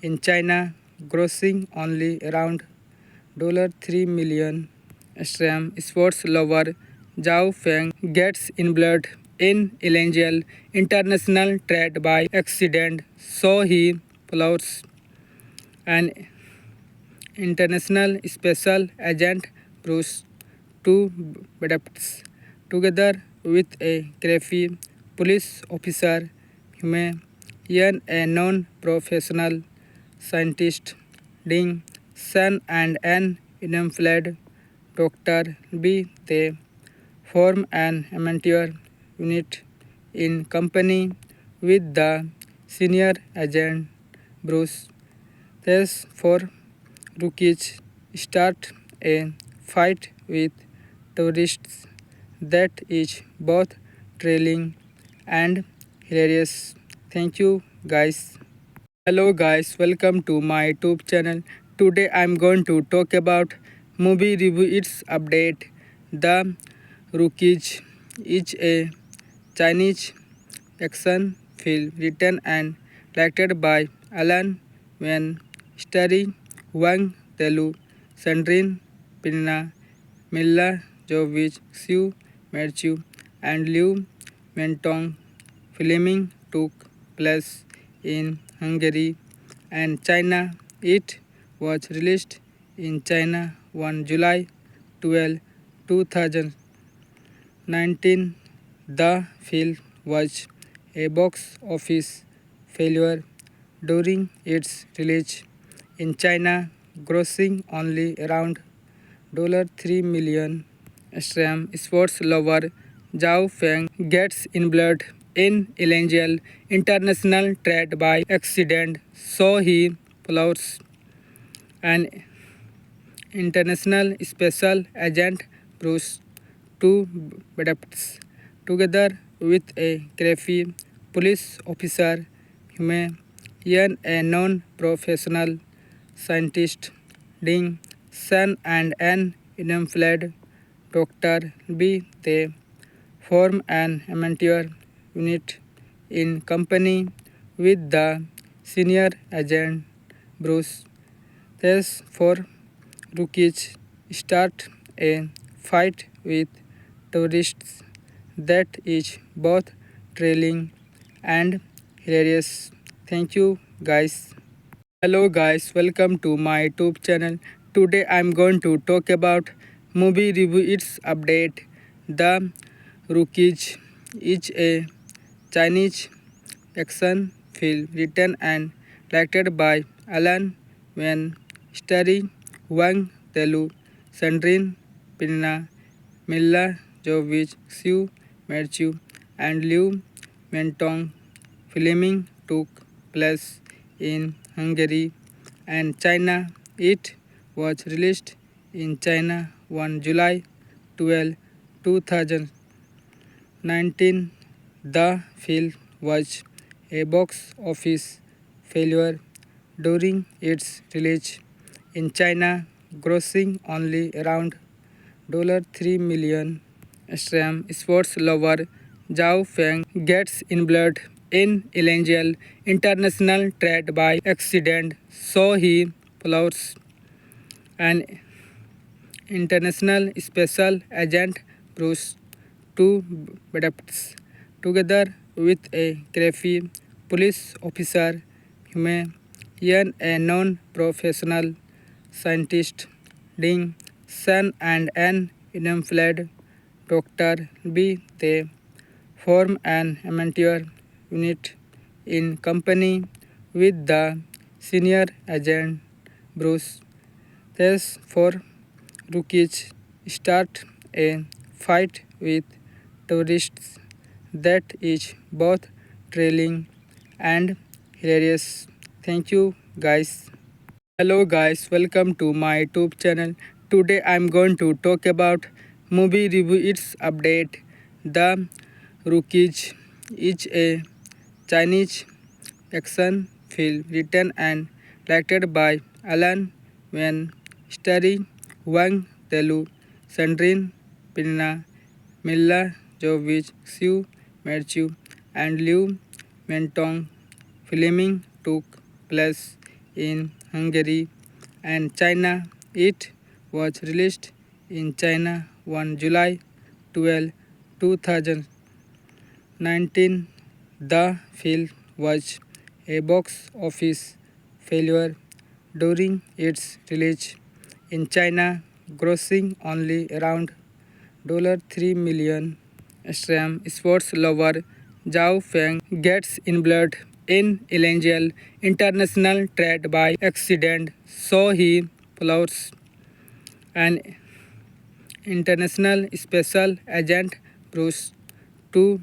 in China, grossing only around $3 million. Extreme sports lover Zhao Feng gets involved in illegal international trade by accident, so he follows an international special agent Bruce to Budapest together with a crafty police officer Hume Yan, a non-professional scientist Ding Sun, and an unemployed Dr. B. They form an amateur unit in company with the senior agent Bruce. These four rookies start a fight with tourists that is both thrilling and hilarious. Thank you guys. Hello guys, welcome to my YouTube channel. Today I'm going to talk about movie review its update. The Rookies is a Chinese action film written and directed by Alan Wayne, starring Wang Telu, Sandrine Pinna, Milla Jovovich, Xiu Merchu, and Liu Mentong. Filming took place in Hungary and China. It was released in China on July 12, 2019. The film was a box office failure during its release in China, grossing only around $3 million. Extreme sports lover Zhao Feng gets involved in illegal international trade by accident, so he follows an international special agent Bruce to Budapest together with a crafty police officer Hume Yan, a non-professional scientist Ding Sun, and an unemployed Dr. B. They form an amateur unit in company with the senior agent Bruce. These four rookies start a fight with tourists that is both thrilling and hilarious. Thank you, guys. Hello guys, welcome to my YouTube channel. Today I'm going to talk about movie review its update. The Rookies is a Chinese action film written and directed by Alan Wen, starring Wang Telu, Sandrine Pinna, Milla Jovovich, Xiu Merchu, and Liu Mentong. Filming took place in Hungary and China. It was released in China on July 12, 2019. The film was a box office failure during its release in China, grossing only around $3 million. Extreme sports lover Zhao Feng gets involved in illegal international trade by accident, so he follows an international special agent Bruce to Budapest together with a crafty police officer Hume Yan, a non-professional scientist Ding Sun, and an unemployed Dr. B. They form an amateur unit in company with the senior agent Bruce. These four rookies start a fight with tourists that is both thrilling and hilarious. Thank you, guys. Hello guys, welcome to my YouTube channel. Today I'm going to talk about movie review its update. The Rookies is a Chinese action film written and directed by Alan Wen, starring Wang Telu, Sandrine Pinna, Milla Jovovich, Xiu Merchu, and Liu Mentong. Filming took place in Hungary and China. It was released in China on July 12, 2019. The film was a box office failure during its release in China, grossing only around $3 million. Extreme sports lover Zhao Feng gets involved in illegal international trade by accident, so he follows an international special agent Bruce to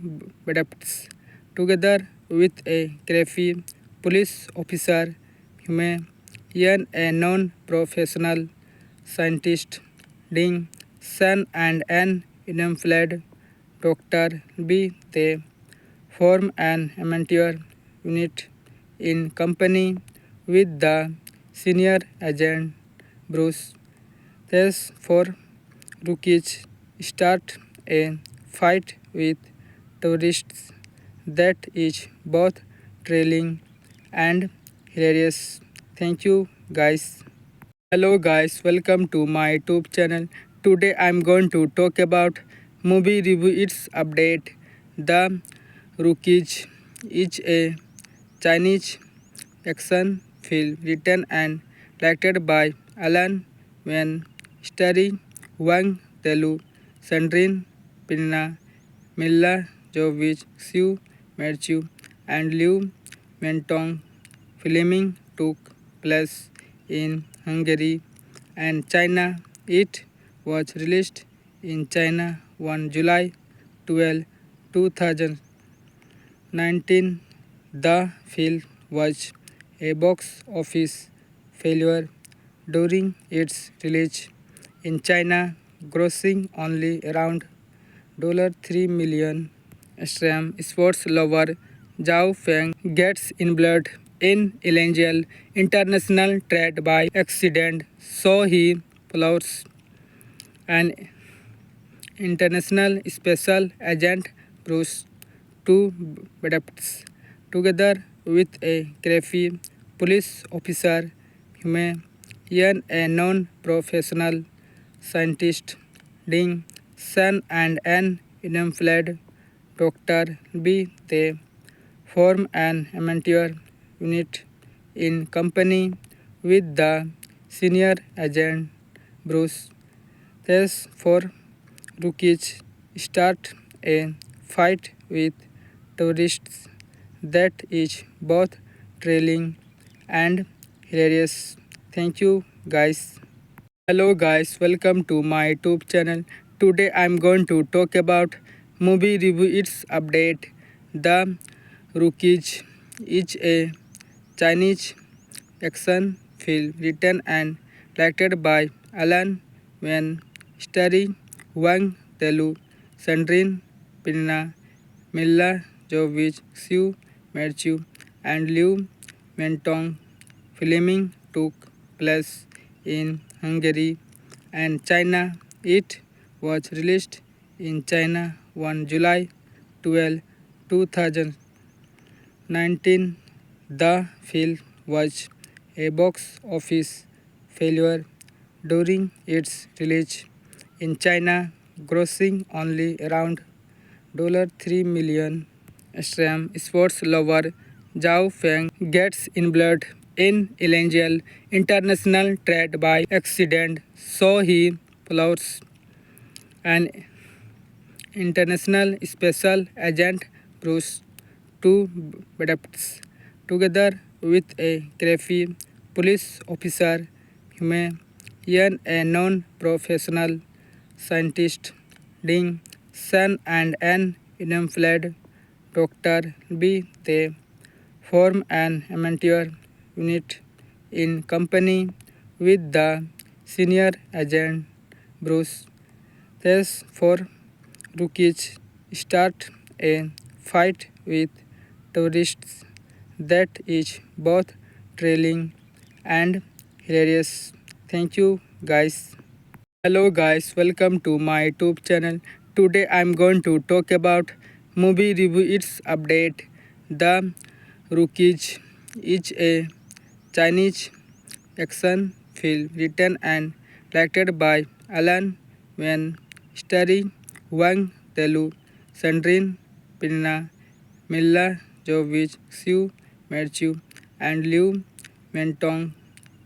Budapest together with a crafty police officer Hume Yan, a non-professional scientist Ding Sun, and an unemployed Dr. B. They form an amateur unit in company with the senior agent Bruce. These four rookies start a fight with tourists that is both thrilling and hilarious. Thank you, guys. Hello guys, welcome to my YouTube channel. Today I'm going to talk about movie review its update. The Rookies is a Chinese action film written and directed by Alan Wen, starring Wang Telu, Sandrine Pinna, Milla Jovovich, Xiu Merchu, and Liu Mentong. Filming took place in Hungary and China. It was released in China on July 12, 2019. The film was a box office failure during its release in China, grossing only around $3 million. Extreme sports lover Zhao Feng gets involved in illegal international trade by accident, so he follows an international special agent Bruce to Budapest together with a crafty police officer Hume Yan, a non-professional scientist Ding, Sun and an unemployed doctor B. They form an amateur unit in company with the senior agent Bruce. These four rookies start a fight with tourists that is both thrilling and hilarious. Thank you guys. Hello guys, welcome to my YouTube channel. Today I'm going to talk about movie review its update. The Rookies is a Chinese action film written and directed by Alan Wen, starring Wang Telu, Sandrine Pinna, Milla Jovovich, Xiu Merchu, and Liu Mentong. Filming took place in Hungary and China. It was released in China on July 12, 2019. The film was a box office failure during its release in China, grossing only around $3 million. Extreme sports lover Zhao Feng gets involved in illegal international trade by accident, so he follows an international special agent Bruce to Budapest together with a crafty police officer Hume Yan, a non-professional scientist Ding Sun and an unemployed doctor B. They form an amateur unit in company with the senior agent Bruce. These four rookies start a fight with tourists that is both thrilling and hilarious. Thank you guys. Hello guys, welcome to my YouTube channel. Today I'm going to talk about movie review its update. The Rookies is a Chinese action film written and directed by Alan Wen, starring Wang Telu, Sandrine Pinna, Milla Jovovich, Xiu Merchu, and Liu Mentong.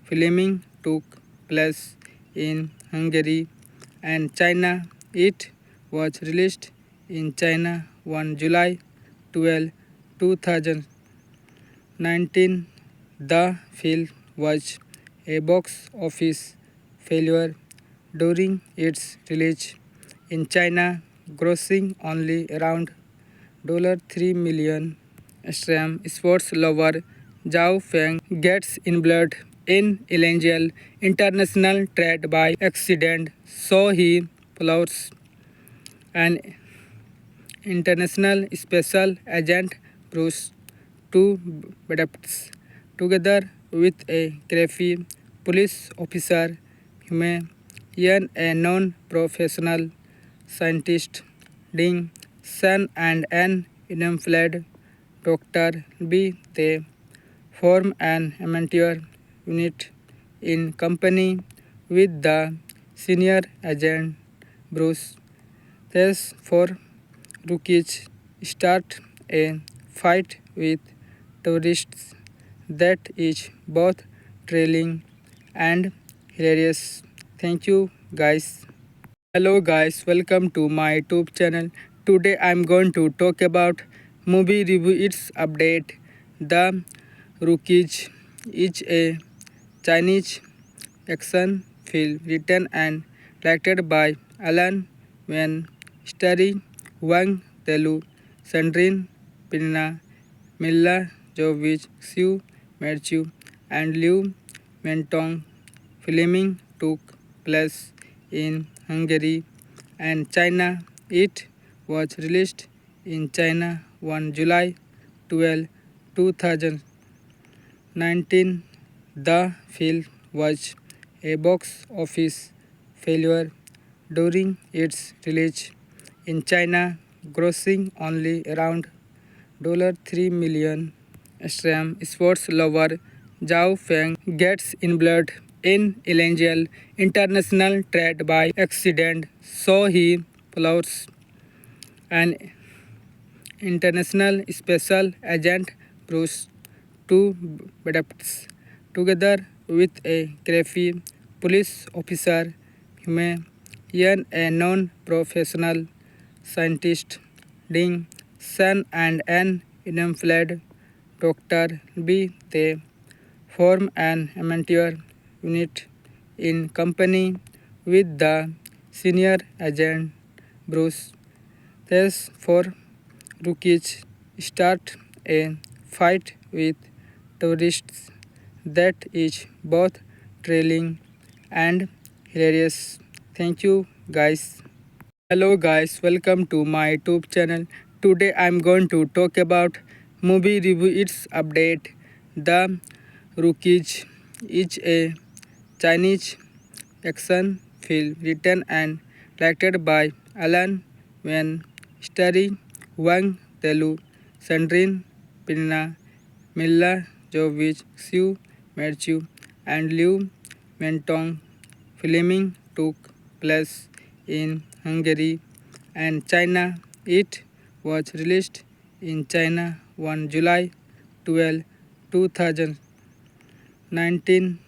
Filming took place in Hungary and China. It was released in China on July 12, 2019. The film was a box office failure during its release in China, grossing only around $3 million. Extreme sports lover Zhao Feng gets involved in illegal international trade by accident, so he follows an international special agent Bruce to Budapest together with a crafty police officer Hume Yan, a non-professional scientist Ding Sun and an unemployed doctor B. They form an amateur unit in company with the senior agent Bruce. These four rookies start a fight with tourists that is both thrilling and hilarious. Thank you guys. Hello guys, welcome to my YouTube channel. Today I'm going to talk about movie review its update. The Rookies is a Chinese action film written and directed by Alan Wen, starring Wang Telu, Sandrine Pinna, Milla Jovovich, Xiu Merchu, and Liu Mentong. Filming took place in Hungary and China. It was released in China on July 12, 2019. The film was a box office failure during its release in China, grossing only around $3 million. Extreme sports lover Zhao Feng gets involved in illegal international trade by accident, so he follows an international special agent Bruce to Budapest together with a crafty police officer Hume Yan, a non-professional scientist Ding Sun and an unemployed Dr. B. They form an amateur unit in company with the senior agent Bruce. These four rookies start a fight with tourists that is both thrilling and hilarious. Thank you guys. Hello guys, welcome to my YouTube channel. Today I'm going to talk about movie review its update. The Rookies is a Chinese action film written and directed by Alan Wen, starring Wang Telu, Sandrine Pinna, Milla Jovovich, Xu Merchu, and Liu Mentong. Filming took place in Hungary and China. It was released in China on July 12, 2019.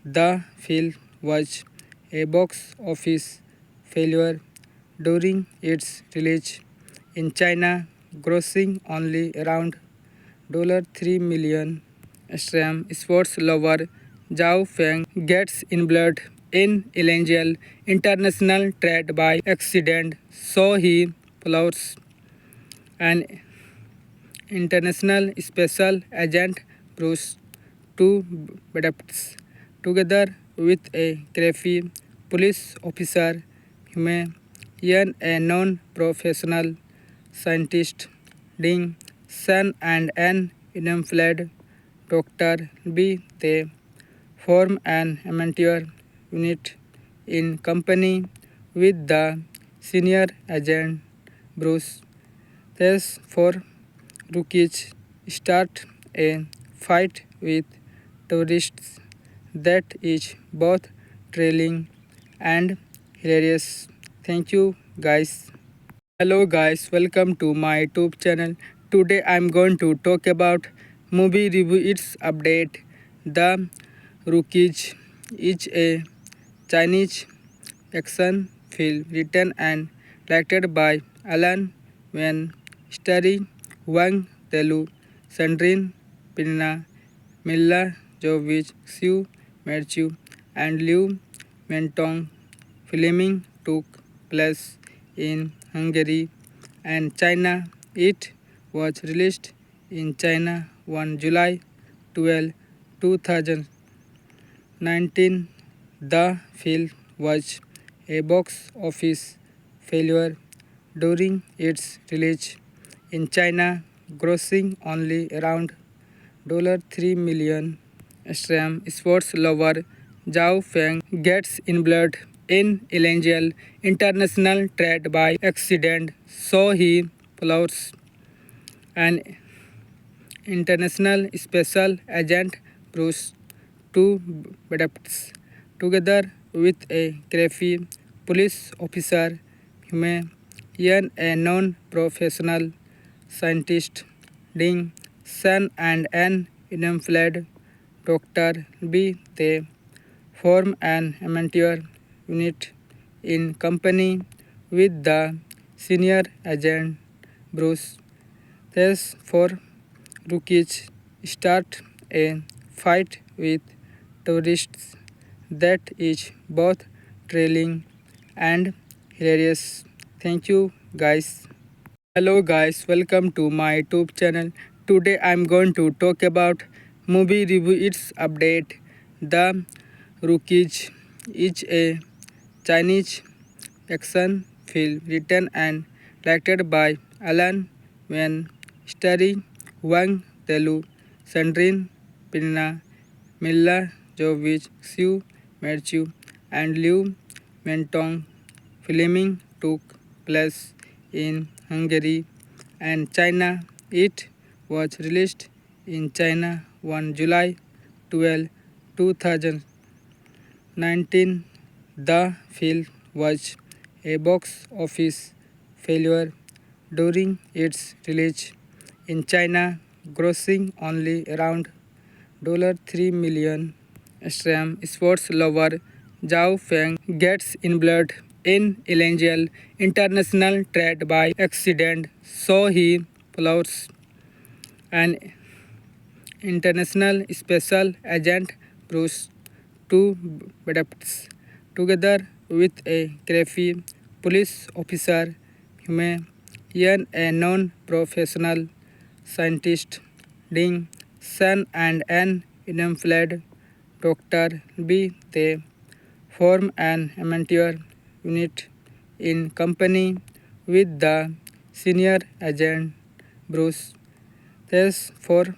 The film was a box office failure during its release in China, grossing only around $3 million. Extreme sports lover Zhao Feng gets involved in illegal international trade by accident, so he follows an international special agent Bruce to Budapest together with a crafty police officer Hume Yan, a non-professional scientist Ding Sun and an unemployed Dr. B. They form an amateur unit in company with the senior agent Bruce. These four rookies start a fight with tourists that is both thrilling and hilarious. Thank you guys. Hello guys, welcome to my YouTube channel. Today I'm going to talk about movie review its update. The Rookies is a Chinese action film written and directed by Alan Wen, starring Wang Telu, Sandrine Pinna, Milla Jovovich, Xu Merchu, and Liu Mentong. Filming took place in Hungary and China. It was released in China on July 12, 2019. The film was a box office failure during its release in China, grossing only around $3 million. Extreme sports lover Zhao Feng gets involved in illegal international trade by accident, so he follows an international special agent Bruce to Budapest together with a crafty police officer Hume Yan, a non-professional scientist Ding Sun and an unemployed Dr. B. They form an amateur unit in company with the senior agent Bruce. These four rookies start a fight with tourists that is both thrilling and hilarious. Thank you guys. Hello guys, welcome to my YouTube channel. Today I'm going to talk about movie review its update. The Rookies is a Chinese action film written and directed by Alan Wen, starring Wang Telu, Sandrine Pinna, Milla Jovovich, Xu Merchu, and Liu Mentong. Filming took place in Hungary and China. It was released in China on July 12, 2019. 19. The film was a box office failure during its release in China, grossing only around $3 million. Extreme sports lover Zhao Feng gets involved in illegal international trade by accident, so he follows an international special agent Bruce to Budapest together with a crafty police officer Hume Yan, a non-professional scientist Ding Sun and an unemployed Dr. B. They form an amateur unit in company with the senior agent Bruce. These four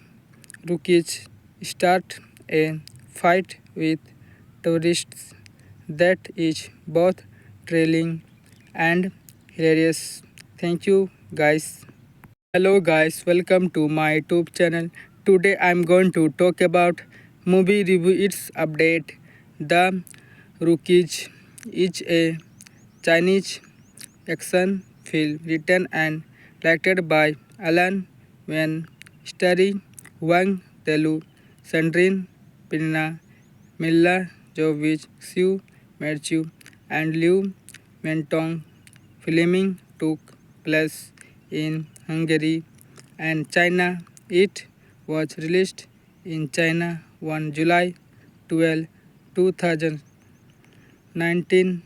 rookies start a fight with tourists that is both thrilling and hilarious. Thank you guys. Hello guys, welcome to my YouTube channel. Today I'm going to talk about movie review its update. The Rookies is a Chinese action film written and directed by Alan Wen, starring Wang Telu, Sandrine Pinna, Milla Jovovich, Xiu Merchu, and Liu Mentong. Filming took place in Hungary and China. It was released in China on July 12, 2019.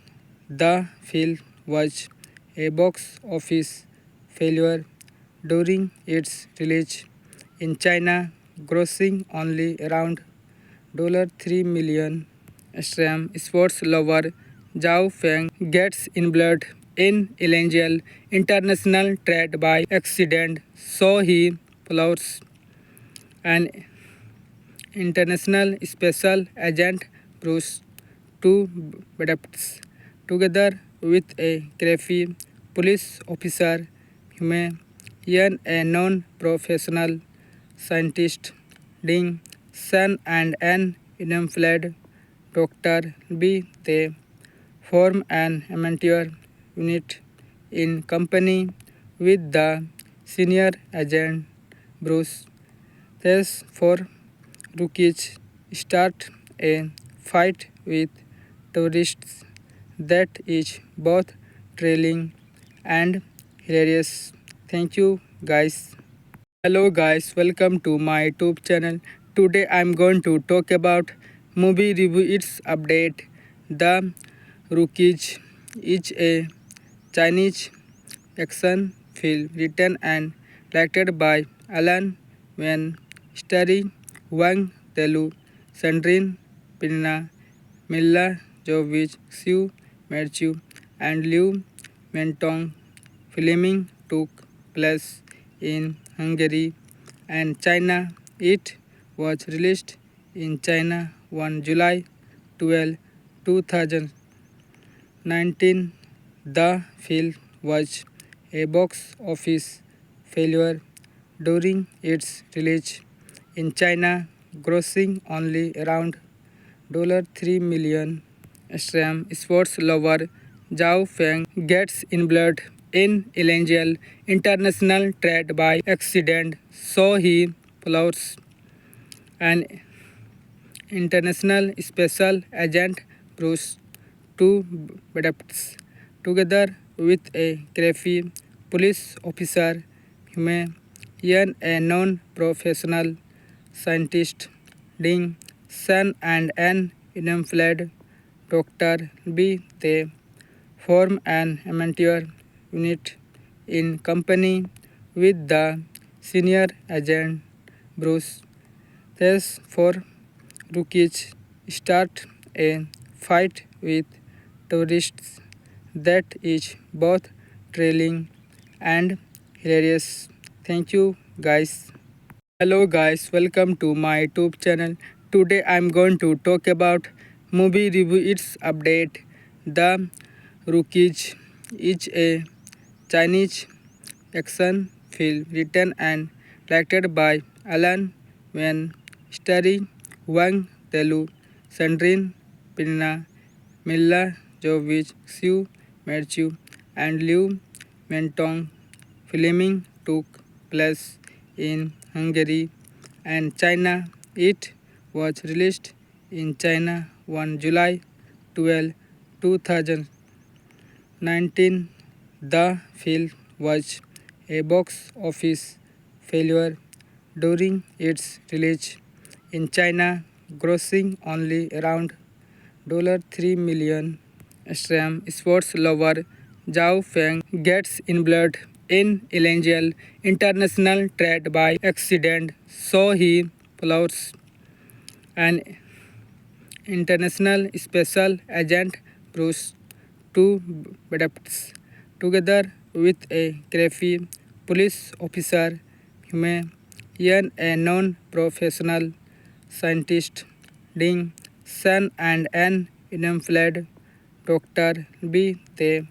The film was a box office failure during its release in China, grossing only around $3 million. Extreme sports lover Zhao Feng gets involved in illegal international trade by accident, so he follows an international special agent Bruce to Budapest together with a crafty police officer Hume Yan, a non-professional scientist Ding Sun and an unemployed Dr. B. They form an amateur unit in company with the senior agent Bruce. These four rookies start a fight with tourists that is both thrilling and hilarious. Thank you guys. Hello guys, welcome to my YouTube channel. Today I'm going to talk about movie review its update. The Rookies is a Chinese action film written and directed by Alan Wen, starring Wang Telu, Sandrine Pinna, Milla Jovovich, Xiu Merchu, and Liu Mentong. Filming took place in Hungary and China. It was released in China on July 12, 2019. The film was a box office failure during its release in China, grossing only around $3 million. Extreme sports lover Zhao Feng gets involved in illegal international trade by accident, so he follows an international special agent Bruce to Budapest together with a crafty police officer Hume Yan, a non-professional scientist Ding Sun and an unemployed Dr. B. They form an amateur unit in company with the senior agent Bruce. These four rookies start a fight with tourists that is both thrilling and hilarious. Thank you guys. Hello guys, welcome to my YouTube channel. Today I'm going to talk about movie review its update. The Rookies is a Chinese action film written and directed by Alan Wen, starring Wang Telu, Sandrine Pina, Milla Jovovich, Xiu Merchu, and Liu Mentong. Filming took place in Hungary and China. It was released in China on July 12, 2019. The film was a box office failure during its release in China, grossing only around $3 million. Extreme sports lover Zhao Feng gets involved in illegal international trade by accident, so he follows an international special agent Bruce to Budapest together with a crafty police officer Hume Yan, a non-professional scientist Ding Sun, and an unemployed Dr. B. They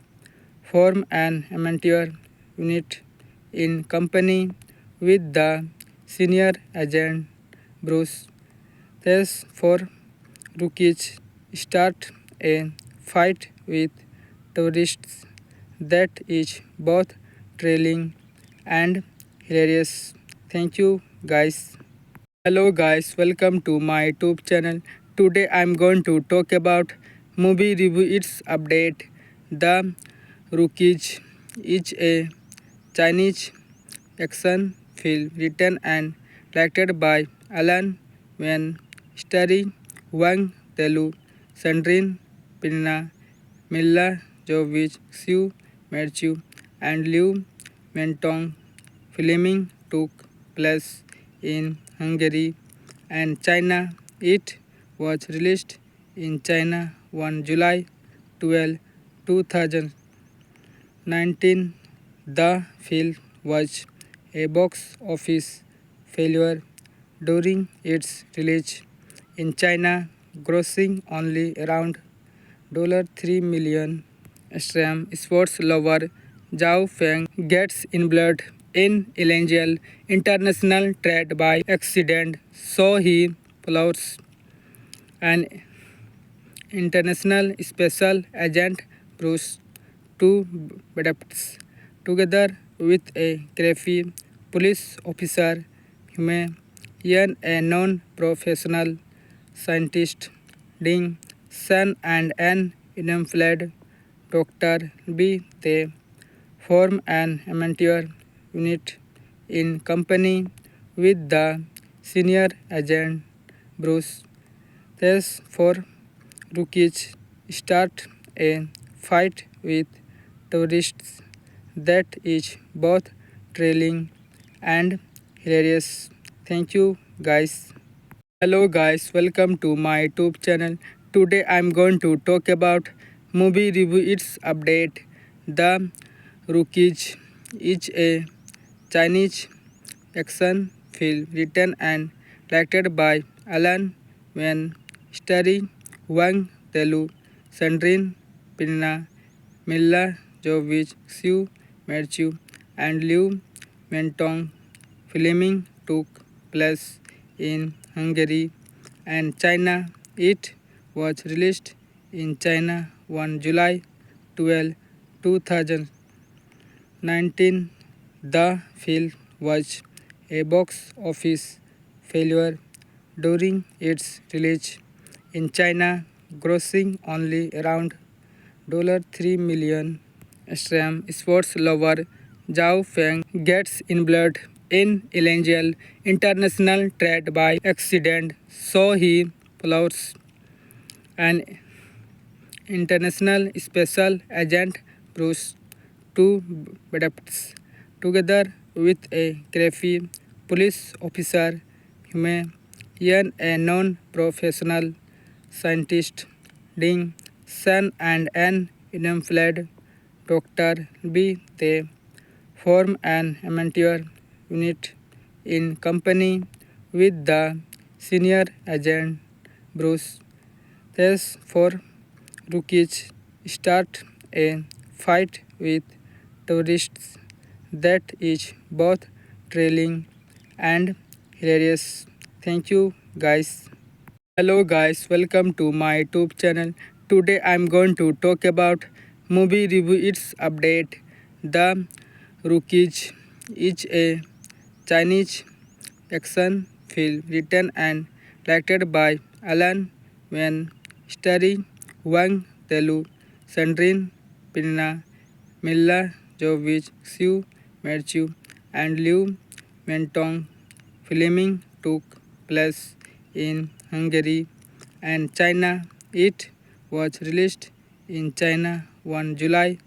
form an amateur unit in company with the senior agent Bruce. These four rookies start a fight with tourists that is both thrilling and hilarious. Thank you guys. Hello guys, welcome to my YouTube channel. Today I'm going to talk about movie review its update. The Rookies is a Chinese action film written and directed by Alan Wen, starring Wang Telu, Sandrine Pinna, Milla Jovovich, Xiu Merchu, and Liu Mentong. Filming took place in Hungary and China. It was released in China on July 12, 2019. The film was a box office failure during its release in China, grossing only around $3 million. Extreme sports lover Zhao Feng gets involved in illegal international trade by accident, so he follows an international special agent Bruce to Budapest together with a crafty police officer Hume Yan, a non-professional scientist Ding Sun, and an unemployed Dr. B. They form an amateur unit in company with the senior agent Bruce. These four rookies start a fight with tourists that is both thrilling and hilarious. Thank you guys. Hello guys, welcome to my YouTube channel. Today I'm going to talk about movie review its update. The Rookies is a Chinese action film written and directed by Alan Wen, starring Wang Telu, Sandrine Pinna, Milla Jovovich, Xiu Merchu, and Liu Mentong. Filming took place in Hungary and China. It was released in China on July 12, 2019. The film was a box office failure during its release in China, grossing only around $3 million. Extreme sports lover Zhao Feng gets involved in illegal international trade by accident, so he follows an international special agent Bruce to Budapest together with a crafty police officer Hume Yan, a non-professional scientist Ding Sun, and an unemployed Dr. B. They form an amateur unit in company with the senior agent Bruce. These four rookies start a fight with tourists that is both thrilling and hilarious. Thank you guys. Hello guys, welcome to my YouTube channel. Today I'm going to talk about movie review its update. The Rookies is a Chinese action film written and directed by Alan Wen, starring Wang Telu, Sandrine Pinna, Mila Jovovich, Xiu Merchu, and Liu Mentong. Filming took place in Hungary and China. It was released in China on July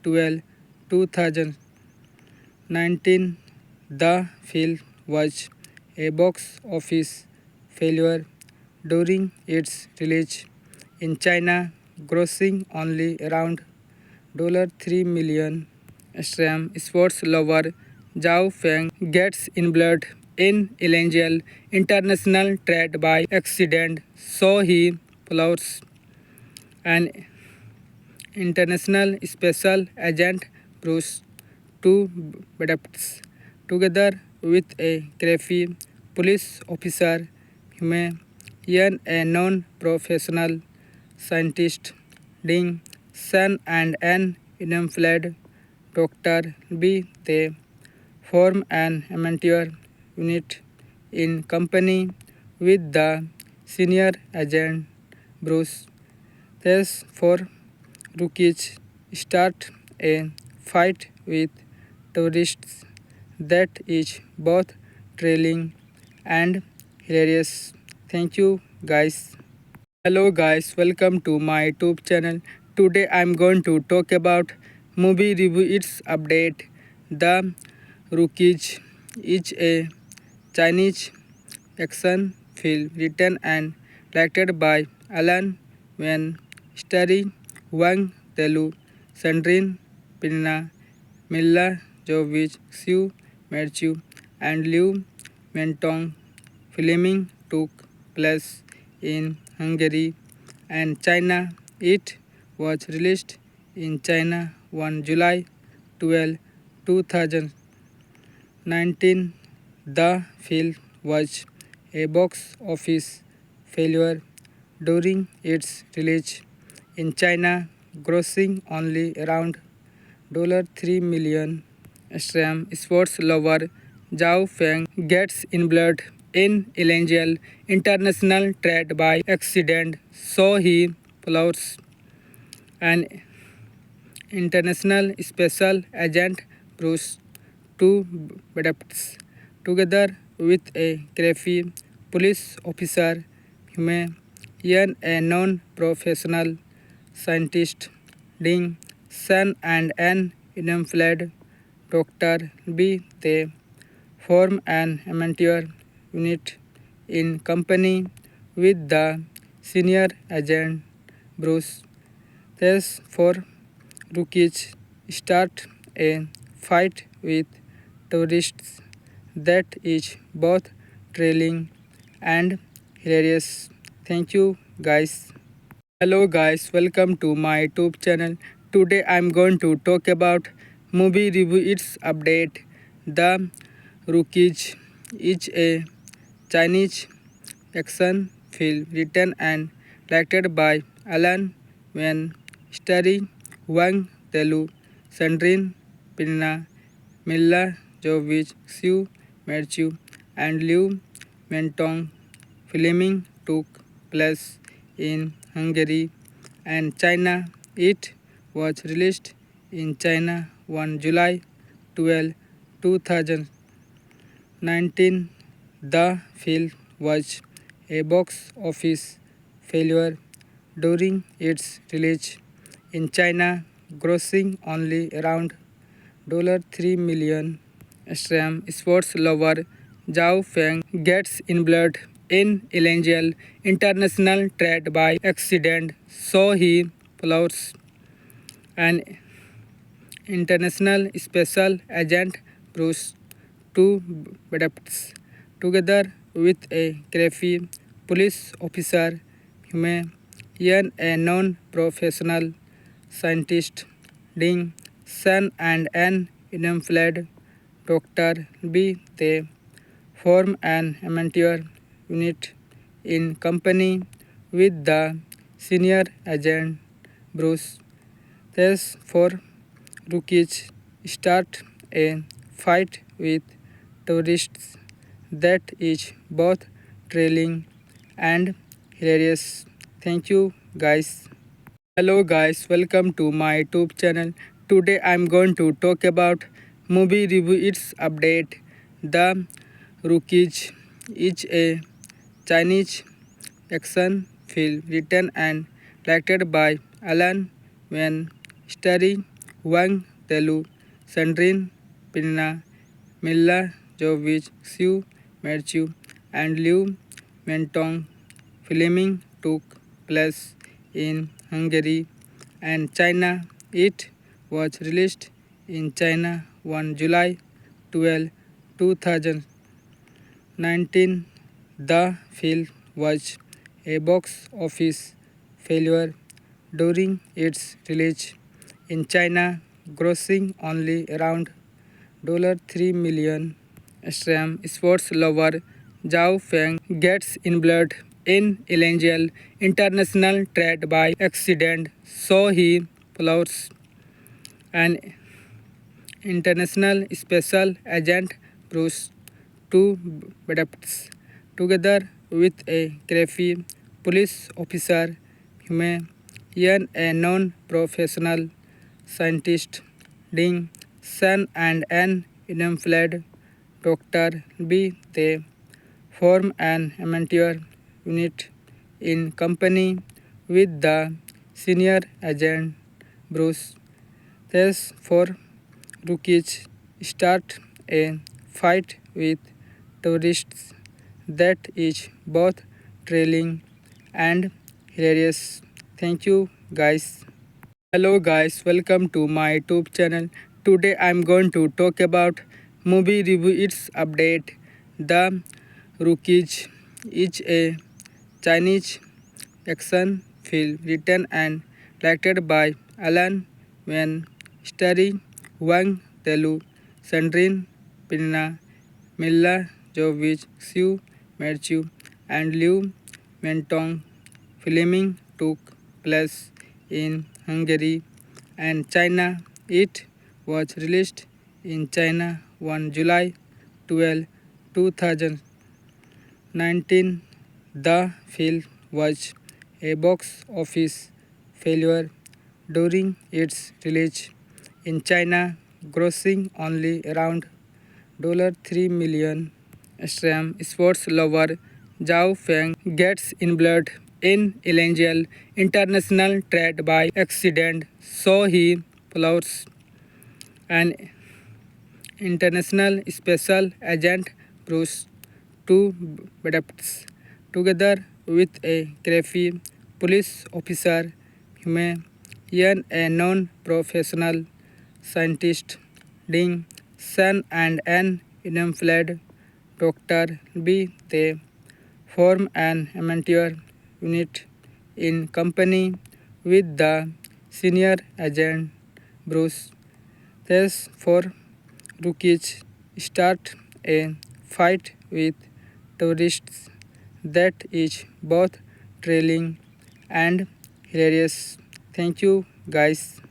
12, 2019. The film was a box office failure during its release in China, grossing only around $3 million. Extreme sports lover Zhao Feng gets involved in illegal international trade by accident, so he follows an international special agent Bruce to Budapest together with a crafty police officer Hume, a non-professional scientist, Ding Sun, and an unemployed Dr. B. They form an amateur unit in company with the senior agent Bruce. These four rookies start a fight with tourists that is both thrilling and hilarious. Thank you guys. Hello guys, welcome to my YouTube channel. Today I'm going to talk about movie review its update. The Rookies is a Chinese action film written and directed by Alan Wen, starring Wang Telu, Sandrine Pinna, Mila Jovovich, Xiu Merchu, and Liu Mentong. Filming took place in Hungary and China. It was released in China on July 12, 2019. The film was a box office failure during its release in China, grossing only around $3 million. Extreme sports lover Zhao Feng gets involved in illegal international trade by accident, so he follows an international special agent Bruce to Budapest together with a crafty police officer Hume, a non-professional scientist Ding Sun, and an unemployed Dr. B. They form an amateur unit in company with the senior agent Bruce. These four rookies start a fight with tourists that is both thrilling and hilarious. Thank you guys. Hello guys, welcome to my YouTube channel. Today I'm going to talk about movie review its update. The Rookies is a Chinese action film written and directed by Alan Wen, starring Wang Telu, Sandrine Pinna, Mila Jovovich, Xiu Merchu, and Liu Mentong. Filming took place in Hungary and China. It was released in China on July 12, 2019. The film was a box office failure during its release in China, grossing only around $3 million. Extreme sports lover Zhao Feng gets involved in illegal international trade by accident, so he follows an international special agent Bruce to Budapest together with a crafty police officer Hume, a non-professional scientist Ding Sun, and an unemployed Dr. B. They form an amateur unit in company with the senior agent Bruce. These four rookies start a fight with tourists that is both thrilling and hilarious. Thank you guys. Hello guys, welcome to my YouTube channel. Today I'm going to talk about movie review its update. The Rookies is a Chinese action film written and directed by Alan Wen, starring Wang Telu, Sandrine Pinna, Milla Jovovich, Xiu Merchu, and Liu Mentong. Filming took place in Hungary and China. It was released in China on July 12, 2019. The film was a box office failure during its release in China, grossing only around $3 million. Extreme sports lover Zhao Feng gets involved in illegal international trade by accident, so he follows an international special agent Bruce to Budapest together with a crafty police officer Hume Yan, a non-professional scientist Ding Sun, and an unemployed Dr. B. They form an amateur unit in company with the senior agent Bruce. These four rookies start a fight with tourists that is both thrilling and hilarious. Thank you guys. Hello guys, welcome to my YouTube channel. Today I'm going to talk about movie review its update. The Rookies is a Chinese action film written and directed by Alan Wen, starring Wang Telu, Sandrine Pinna, Milla Jovovich, Xiu Merchu, and Liu Mentong. Filming took place in Hungary and China. It was released in China on July 12, 2019. The film was a box office failure during its release in China, grossing only around $3 million. Extreme sports lover Zhao Feng gets involved in illegal international trade by accident, so he follows an international special agent Bruce to Budapest together with a crafty police officer Hume Yan, a non-professional scientist Ding Sun, and an unemployed Dr. B. They form an amateur unit in company with the senior agent Bruce. These four rookies start a fight with tourists that is both thrilling and hilarious. Thank you guys.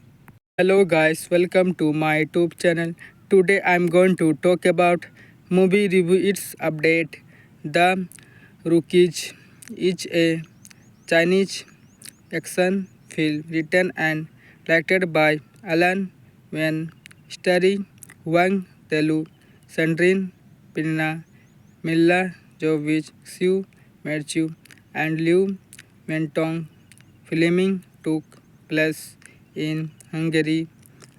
Hello guys, welcome to my YouTube channel. Today I'm going to talk about movie review its update. The Rookies is a Chinese action film written and directed by Alan Wen, starring Wang Telu, Sandrine Pinna, Milla Jovovich, Xiu Merchu, and Liu Mentong. Filming took place in Hungary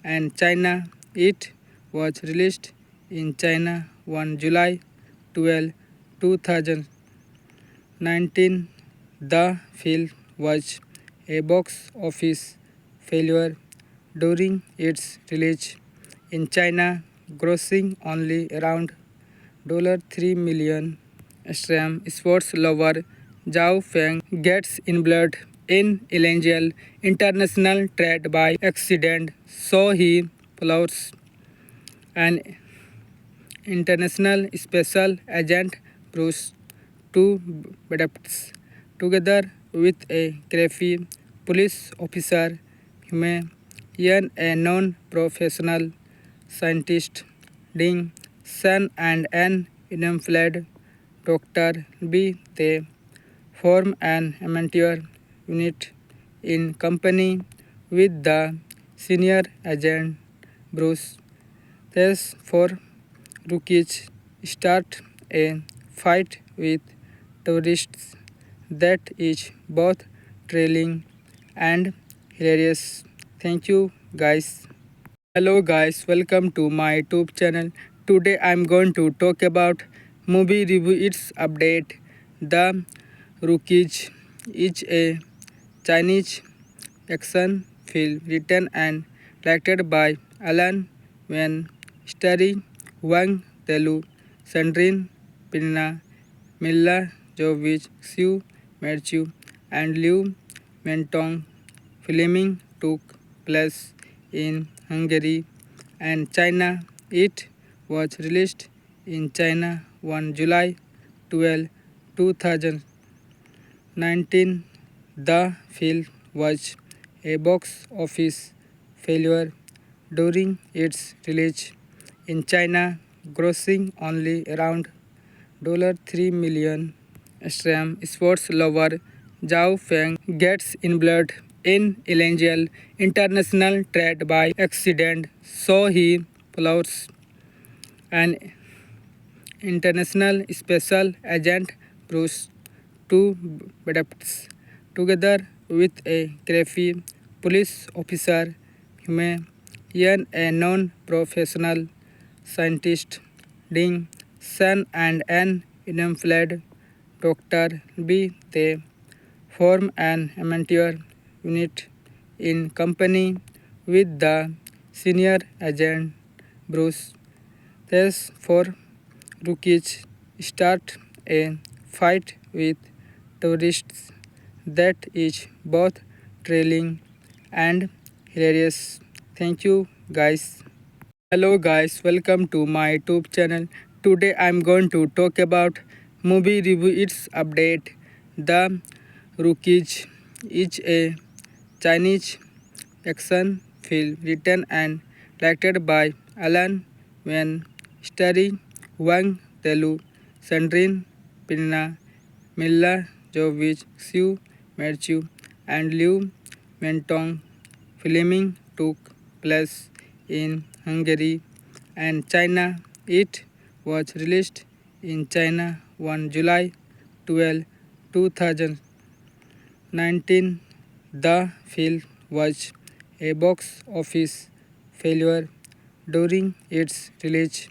and China. It was released in China on July 12, 2019. The film was a box office failure during its release in China, grossing only around $3 million. Extreme sports lover Zhao Feng gets involved in illegal international trade by accident, so he follows an international special agent Bruce two baddies together with a crafty police officer, human, a non-professional scientist, Ding, son and an unemployed doctor B. They form an amateur unit in company with the senior agent Bruce. These four rookies start a fight with tourists that is both thrilling and hilarious. Thank you guys. Hello guys, welcome to my YouTube channel. Today I'm going to talk about movie review its update. The Rookies is a Chinese action film written and directed by Alan Wen, starring Wang Telu, Sandrine Pinna, Milla Jovovich, Xiu Merchu, and Liu Mentong. Filming took place in Hungary and China. It was released in China on July 12, 2019. The film was a box office failure during its release in China, grossing only around $3 million. Extreme sports lover Zhao Feng gets involved in illegal international trade by accident, so he follows an international special agent Bruce two baddies together with a crafty police officer, human, a non-professional scientist, Ding, son and an unemployed doctor B. They form an amateur unit in company with the senior agent Bruce. These four rookies start a fight with tourists that is both thrilling and hilarious. Thank you guys. Hello guys, welcome to my YouTube channel. Today I'm going to talk about movie review its update. The Rookies is a Chinese action film written and directed by Alan Wen, starring Wang Telu, Sandrine Pinna, Milla Jovovich, Xiu Merchu, and Liu Mentong. Filming took place in Hungary and China. It was released in China on July 12, 2019. The film was a box office failure during its release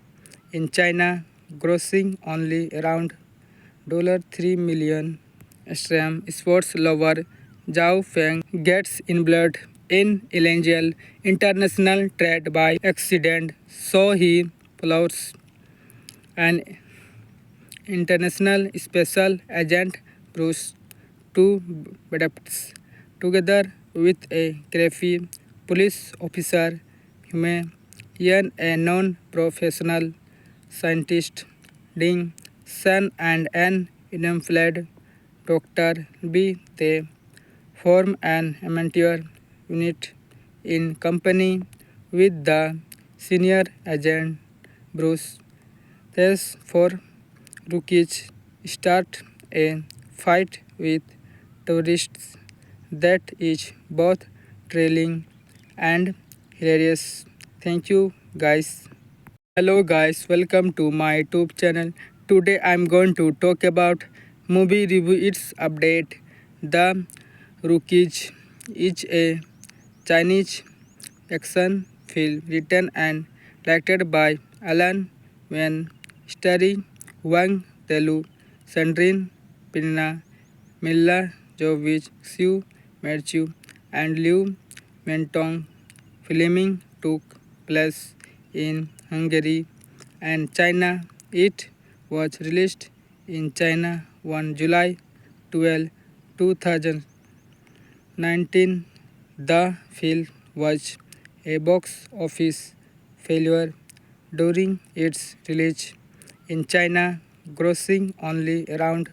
in China, grossing only around $3 million. Extreme sports lover Zhao Feng gets involved in illegal international trade by accident, so he follows an international special agent Bruce two baddies together with a crafty police officer, human, a non-professional scientist, Ding, son and an unemployed doctor B. They form an amateur unit in company with the senior agent Bruce. These four rookies start a fight with tourists that is both thrilling and hilarious. Thank you guys. Hello guys, welcome to my YouTube channel. Today I'm going to talk about movie review its update. The Rookies is a Chinese action film written and directed by Alan Wen, starring Wang Telu, Sandrine Pinna, Milla Jovovich, Xiu Merchu, and Liu Mentong. Filming took place in Hungary and China. It was released in China on July 12, 2019. The film was a box office failure during its release in China, grossing only around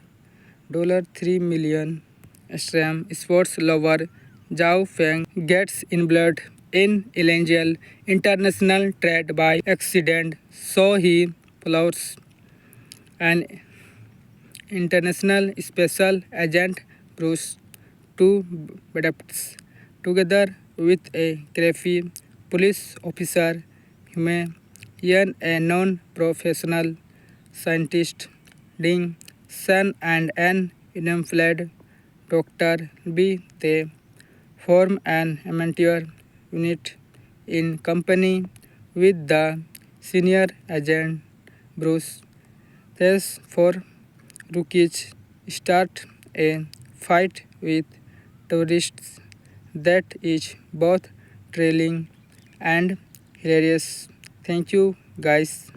$3 million. Extreme sports lover Zhao Feng gets involved in illegal international trade by accident, so he follows an international special agent Bruce to Budapest together with a crafty police officer Humayan, a non-professional scientist, Ding Sun, and an unemployed Dr. B. They form an amateur unit in company with the senior agent Bruce. These four rookies start a fight with tourists that is both thrilling and hilarious. Thank you guys.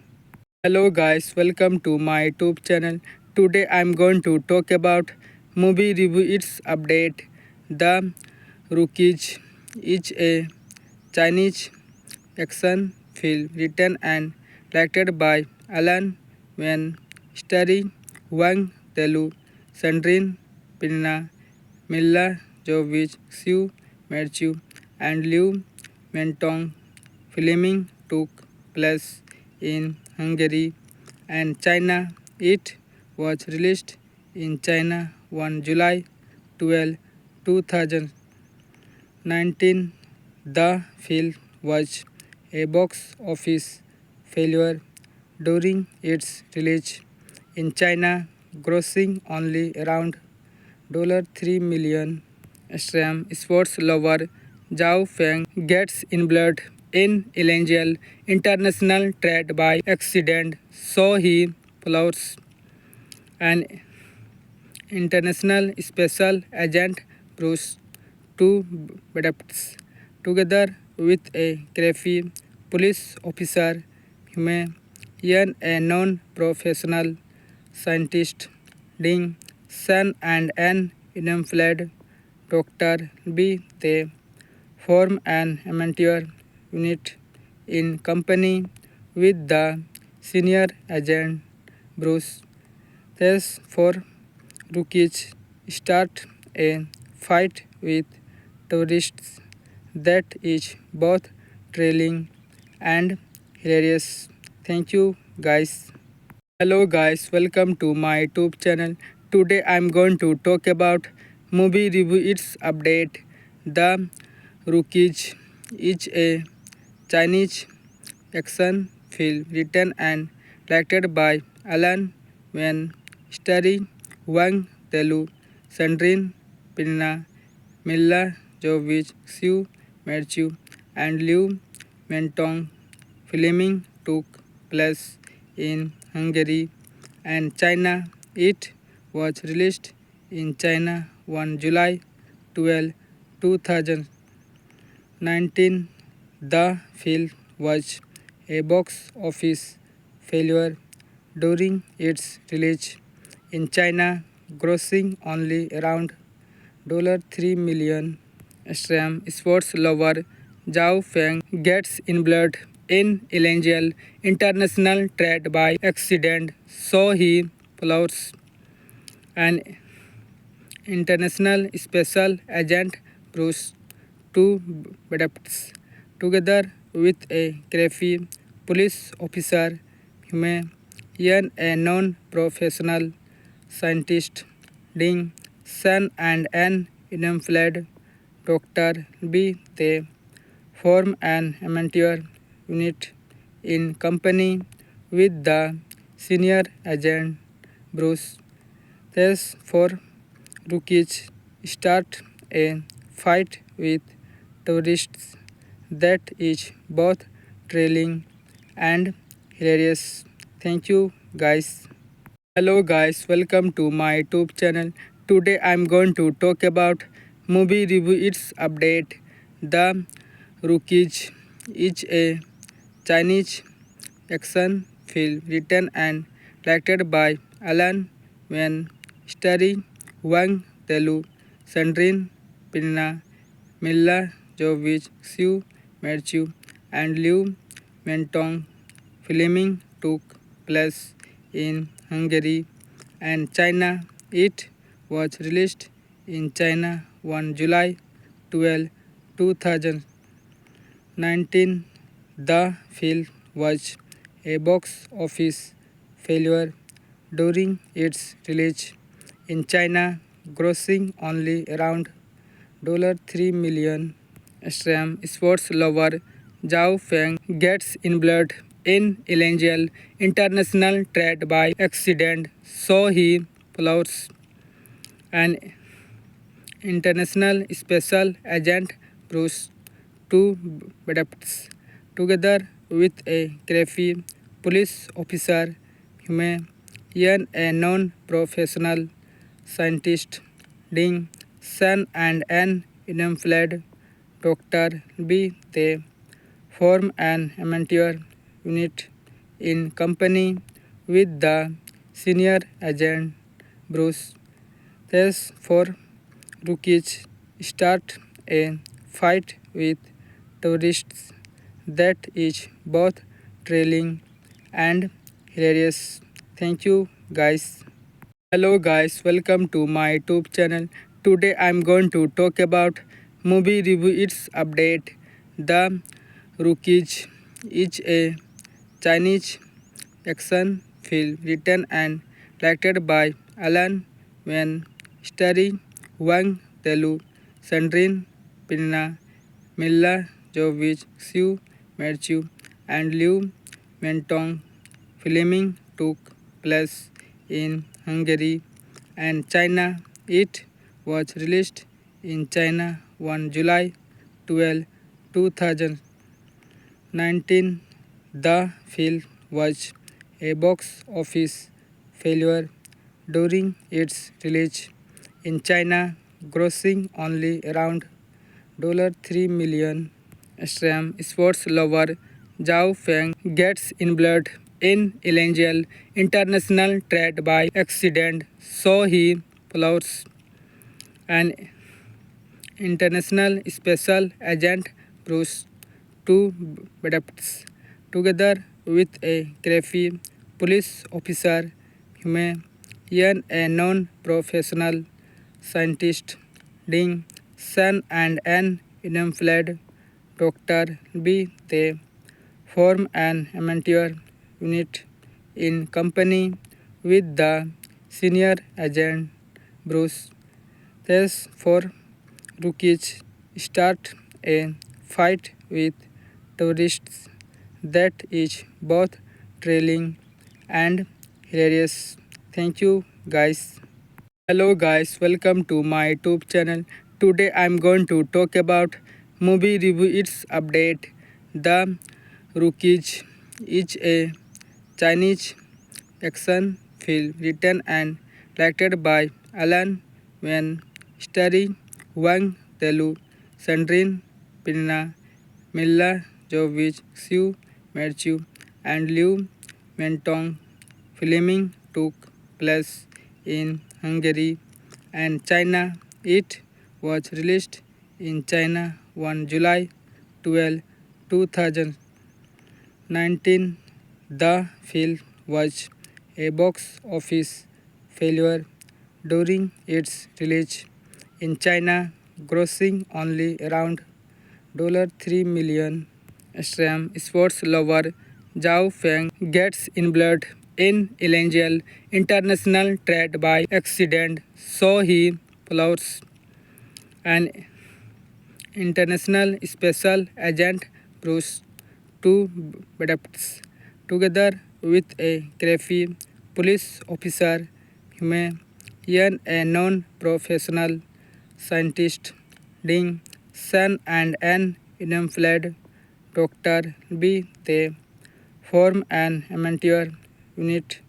Hello guys, welcome to my YouTube channel. Today I'm going to talk about movie review its update. The Rookies is a Chinese action film written and directed by Alan Wen, starring Wang Telu, Sandrine Pinna, Milla Jovovich, Xiu Merchu, and Liu Mentong. Filming took place in Hungary and China. It was released in China on July 12, 2019. The film was a box office failure during its release in China, grossing only around $3 million. Extreme sports lover Zhao Feng gets involved in illegal international trade by accident, so he follows an international special agent Bruce to Budapest together with a crafty police officer Humayan, a non-professional scientist, Ding Sun, and an unemployed Dr. B. They form an amateur unit in company with the senior agent Bruce. These four rookies start a fight with tourists that is both thrilling and hilarious. Thank you guys. Hello guys, welcome to my YouTube channel. Today I'm going to talk about movie review its update. The Rookies is a Chinese action film written and directed by Alan Wen, starring Wang Telu, Sandrine Pinna, Milla Jovovich, Xiu Merchu, and Liu Mentong. Filming took place in Hungary and China. It was released in China on July 12, 2019. The film was a box office failure during its release in China, grossing only around $3 million. Extreme sports lover Zhao Feng gets involved in illegal international trade by accident, so he follows an international special agent Bruce to Budapest together with a crafty police officer Humayan, a non-professional scientist, Ding Sun, and an unemployed Dr. B. They form an amateur unit in company with the senior agent Bruce. These four rookies start a fight with tourists that is both thrilling and hilarious. Thank you guys. Hello guys, welcome to my YouTube channel. Today I'm going to talk about movie review its update. The Rookies is a Chinese action film written and directed by Alan Wen, starring Wang Telu, Sandrine Pinna, Milla Jovovich, Xiu Merchu, and Liu Mentong. Filming took place in Hungary and China. It was released in China on July 12, 2019. The film was a box office failure during its release in China, grossing only around $3 million. Extreme sports lover Zhao Feng gets involved in illegal international trade by accident, so he follows an international special agent Bruce to Budapest together with a crafty police officer Hume Yan, a non-professional scientist Ding Sun, and an unemployed Dr. B. They form an amateur unit in company with the senior agent Bruce. These four rookies start a fight with tourists that is both thrilling and hilarious. Thank you guys. Hello guys, welcome to my YouTube channel. Today I'm going to talk about movie review its update. The Rookies is a Chinese action film written and directed by Alan Wen, starring Wang Telu, Sandrine Pinna, Milla Jovovich, Xu Merchu, and Liu Mentong. Filming took place in Hungary and China. It was released in China on July 12, 2019. The film was a box office failure during its release in China, grossing only around $3 million. Extreme sports lover Zhao Feng gets involved in illegal international trade by accident, so he follows an international special agent Bruce to Budapest together with a crafty police officer Hume Yan, a non-professional scientist Ding Sun, and an unemployed Dr. B. They form an amateur unit in company with the senior agent Bruce. These four rookies start a fight with tourists that is both thrilling and hilarious. Thank you guys. Hello guys, welcome to my YouTube channel. Today I'm going to talk about movie review its update. The Rookies is a Chinese action film written and directed by Alan Wen, starring Wang Telu, Sandrine Pinna, Milla Jovovich, Xu Merchu, and Liu Mentong. Filming took place in Hungary and China. It was released in China on July 12, 2019. The film was a box office failure during its release in China, grossing only around $3 million. Extreme sports lover Zhao Feng gets involved in illegal international trade by accident, so he follows an international special agent Bruce to Budapest together with a crafty police officer Hume Yan, a non-professional scientist Ding Sun, and an unemployed Dr. B. They form an amateur unit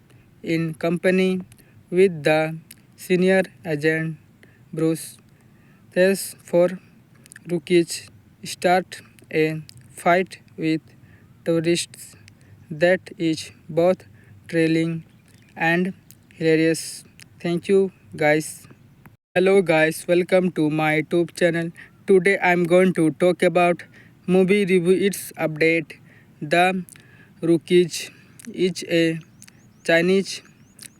in company with the senior agent Bruce. These four rookies start a fight with tourists that is both thrilling and hilarious. Thank you guys. Hello guys, welcome to my YouTube channel. Today I'm going to talk about movie review its update. The Rookies is a Chinese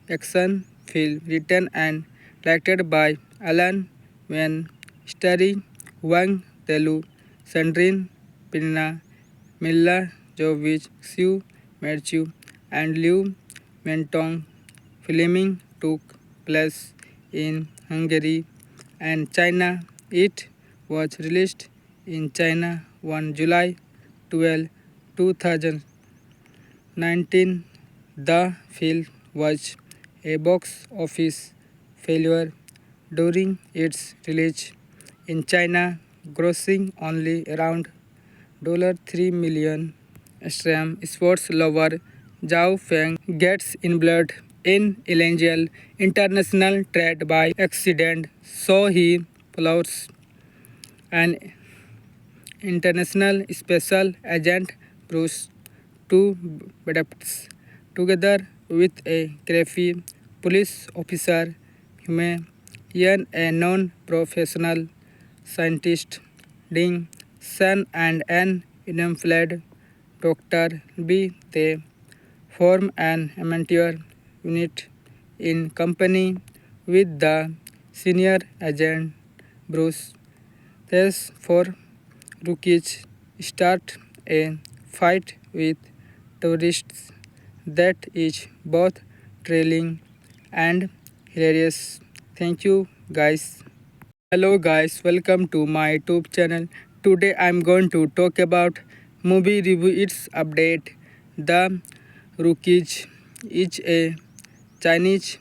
action film written and directed by Alan Wayne, starring Wang Telu, Sandrine Pinna, Milla Jovovich, Xiu Merchu, and Liu Mentong. Filming took place in Hungary and China. It was released in China on July 12, 2019. The film was a box office failure during its release in China, grossing only around $3 million. Extreme sports lover Zhao Feng gets involved in illegal international trade by accident, so he follows an international special agent Bruce to Budapest together with a crafty police officer Hume Yan, a non-professional scientist Ding Sun, and an unemployed Dr. B. They form an amateur unit in company with the senior agent Bruce. These four rookies start a fight with tourists that is both thrilling and hilarious. Thank you guys. Hello guys, welcome to my YouTube channel. Today I'm going to talk about movie review its update. The Rookies is a Chinese